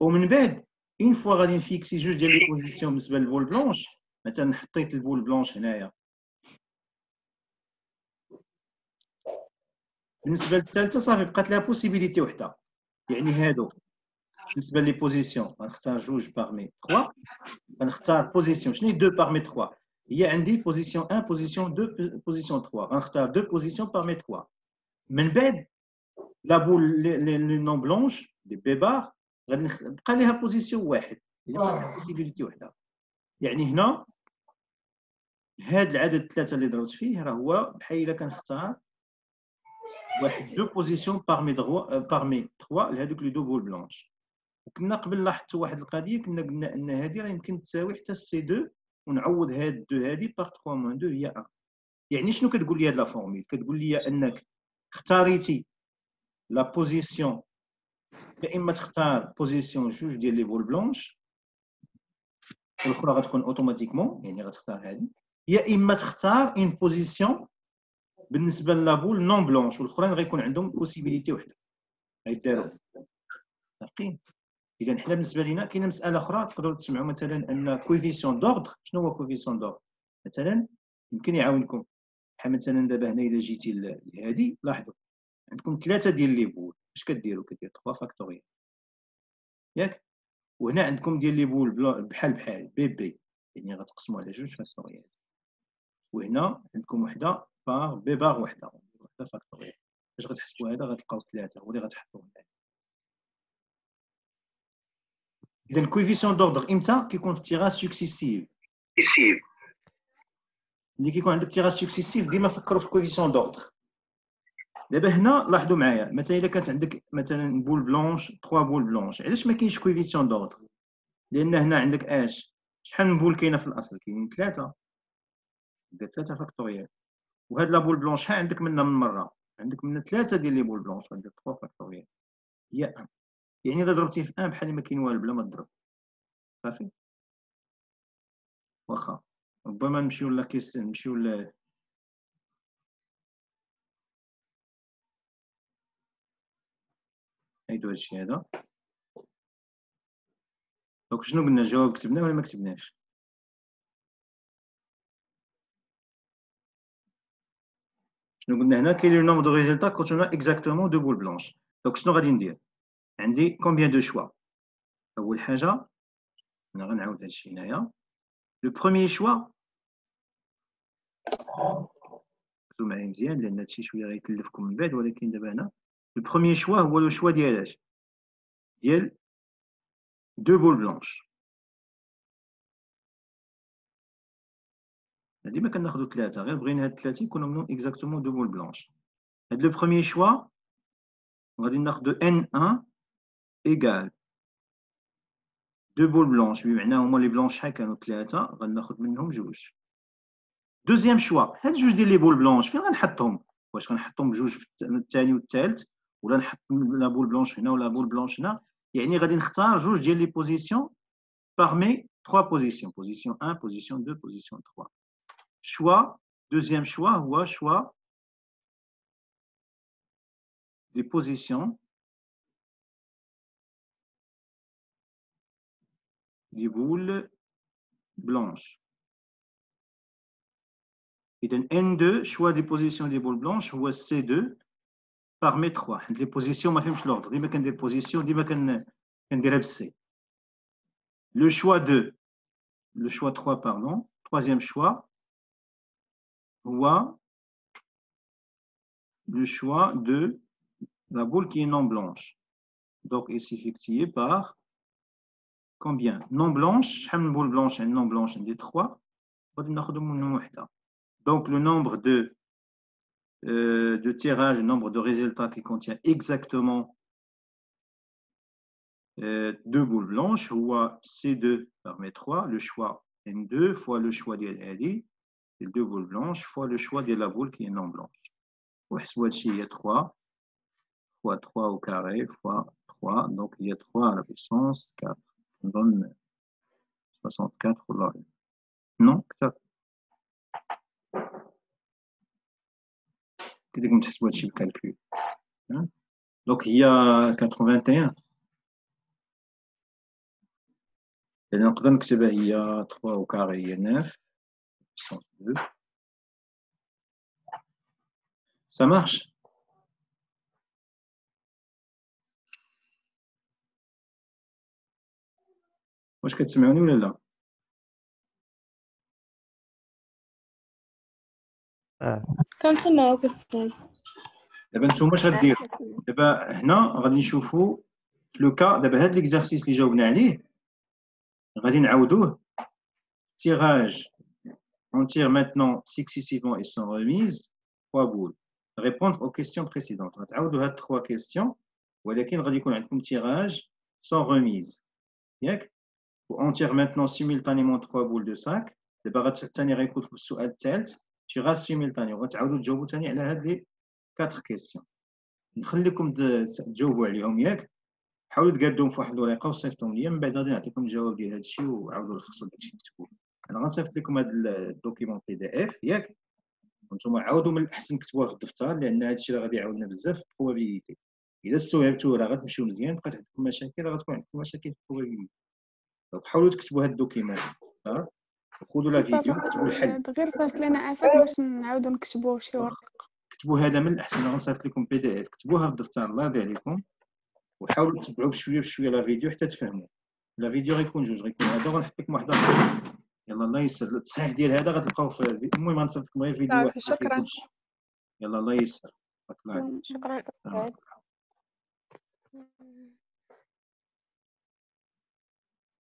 ومن بعد اون فوا غادي نفيكسي جوج ديال لي بوزيسيون بالنسبه للبول بلانش مثلا حطيت البول بلانش هنايا بالنسبه للثالثه صافي بقات لها بوسيبيليتي وحده يعني هادو بالنسبه لي بوزيسيون غنختار جوج باغمي 3 غنختار بوزيسيون شنو هي 2 باغمي 3 هي عندي بوزيسيون 1 بوزيسيون 2 بوزيسيون 3 غنختار 2 بوزيسيون باغمي 3 من بعد لا بول لي نون بلونش لي بيبار غنبقى ليها بوزيسيون واحد يعني بقات لها بوسيبيليتي وحده يعني هنا هاد العدد 3 اللي ضربت فيه راه هو بحال الا كنختار واحد 2 بوزيسيون باغمي 3 لهذوك لي دو بول بلونش وكنا قبل لاحظتوا واحد القضيه كنا قلنا ان هذه راه يمكن تساوي حتى سي 2 ونعوض هاد 2 هذه باغ 3 موان 2 هي 1 يعني شنو كتقول لي هاد لا فورمول كتقول لي انك اختاريتي لا بوزيسيون يا اما تختار بوزيسيون جوج ديال لي بول بلونش والاخرى غتكون اوتوماتيكمون يعني غتختار هذه يا اما تختار اون بوزيسيون بالنسبه لابول نون بلونش والاخرين غيكون عندهم بوسيبيليتي وحده غيداروا متفقين اذا حنا بالنسبه لنا كاينه مساله اخرى تقدروا تسمعوا مثلا ان كوفيسيون دوردر شنو هو كوفيسيون دوردر مثلا يمكن يعاونكم بحال مثلا دابا هنا الا جيتي لهذه لاحظوا عندكم 3 ديال لي بول اش كديروا كدير 3 فاكتوريال ياك وهنا عندكم ديال لي بول بحال بي يعني غتقسموا على جوج فاكتوريال وهنا عندكم وحده باغ بي باغ وحده فاكتوريال باش غتحسبوا هذا غتلقاو 3 هو اللي غتحطوه هنا اذا الكويفيسيون دوردر امتى كيكون في تيغاج سكسيسيف ملي كيكون عندك تيغاج سكسيسيف ديما فكروا في الكويفيسيون دوردر دابا هنا لاحظوا معايا مثلا الا كانت عندك مثلا بول بلونش 3 بول بلونش علاش ما كاينش كويفيسيون دوردر لان هنا عندك اش شحال من بول كاينه في الاصل كاينين 3 دير 3 فاكتوريال وهاد لا بول بلونش شحال عندك منها من مره عندك من 3 ديال لي بول بلونش غدير 3 فاكتوريال هي 1 يعني الا ضربتي في 1 بحال ما كاين والو بلا ما تضرب صافي واخا ربما نمشيو لاكيسيون نمشيو ل هيدو هادشي هذا دونك شنو قلنا الجواب كتبناه ولا ما كتبناش شنو قلنا هنا كاين لو نومبر دو ريزولتا quand on a exactement deux boules blanches. دونك شنو غادي ندير؟ عندي combien de choix؟ اول حاجه انا غنعاود هذا الشيء هنايا. لو بروميير شوا ركزوا معايا مزيان لان هادشي شويه غيكلفكم من بعد، ولكن دابا هنا لو بروميير شوا هو لو شوا ديال اش؟ ديال دو بول بلانش. ديما كناخذوا ثلاثه، غير بغينا هاد الثلاثه يكونوا منهم اكزاكتومون دو بول بلانش. هاد لو بروميير شوا غادي ناخذ N1 ايكال دو بول بلانش، بمعنى هما لي بلانش شحال كانوا ثلاثه، غناخذ منهم جوج. دوزيام شوا هاد جوج ديال لي بول بلانش فين غنحطهم؟ واش غنحطهم بجوج في الثاني والثالث، ولا نحط لا بول بلانش هنا ولا بول بلانش هنا؟ يعني غادي نختار جوج ديال لي بوزيسيون parmi 3 positions. Position 1, position 2, position 3. Choix, deuxième choix, ou choix des positions des boules blanches. Et dans N2, choix des positions des boules blanches, ou C2 parmi 3. Les positions, ma femme, l'ordre. Dis-moi qu'il y a des positions, dis-moi qu'il y a C. Le choix 2, le choix 3, pardon, troisième choix, ou le choix de la boule qui est non blanche. Donc, il s'effectue par combien? Non blanche, شحال من boule blanche et non blanche, des 3. Donc, le nombre de tirages, le nombre de résultats qui contient exactement deux boules blanches, ou C2 parmi 3, le choix N2 fois le choix de l'AD, et deux boules blanches fois le choix de la boule qui est non blanche. Il y a 3 fois 3 au carré fois 3, donc il y a 3 à la puissance 4. On donne 64 ou là. Non, 4. Donc il y a 81. Et donc il y a 3 au carré, il y a 9. Puissance 2. Ça marche? واش كتسمعوني ولا لا؟ كنسمعوك استاذ. دابا نتوما اش غديروا؟ دابا هنا غادي نشوفوا في لو كا، دابا هاد ليكزارسيس اللي جاوبنا عليه غادي نعاودوه. tirage on tire maintenant successivement et sans remise 3 boules. Répondre aux questions précédentes. غتعاودوا هاد 3 questions ولكن غادي يكون عندكم tirage sans remise. ياك؟ on tire maintenant simultanément 3 boules de 5. دابا ثاني غيكون في السؤال الثالث tirage simultané وغتعاودوا تجاوبوا ثاني على هاد لي 4 questions. نخليكم تجاوبوا عليهم ياك؟ حاولوا تقادوهم في واحد الورقه وصيفطوهم ليا، من بعد غادي نعطيكم الجواب ديال هذا الشيء وعاودوا خصو داكشي تكتبوه. انا غنصيفط لكم هذا الدوكيمون PDF ياك؟ وانتم عاودوا من الاحسن كتبوها في الدفتر، لان هذا الشيء راه غادي يعاوننا بزاف في البروبابيليتي. اذا استوعبتوه راه غتمشيو مزيان، بقات عندكم مشاكل راه غتكون عندكم مشاكل في البروبابيليتي. دونك حاولوا تكتبوا هذا الدوكيمون وخذوا لا فيديو كتبوا الحل. غير صيفط لنا عافاك باش نعاودوا نكتبوه في شي ورقه. كتبوا هذا من الاحسن، غنصيفط لكم PDF كتبوها في الدفتر الله يرضي عليكم، وحاولوا تتبعوا بشويه بشويه لا فيديو حتى تفهموا. لا فيديو غيكون جوج، غيكون هذا وغنحط لكم واحد اخر. يلا الله يسر. التصحيح ديال هذا غتلقاوه في المهم غنصيفط لكم غير فيديو واحد. شكرا. يلا الله يسر. شكرا أستاذ.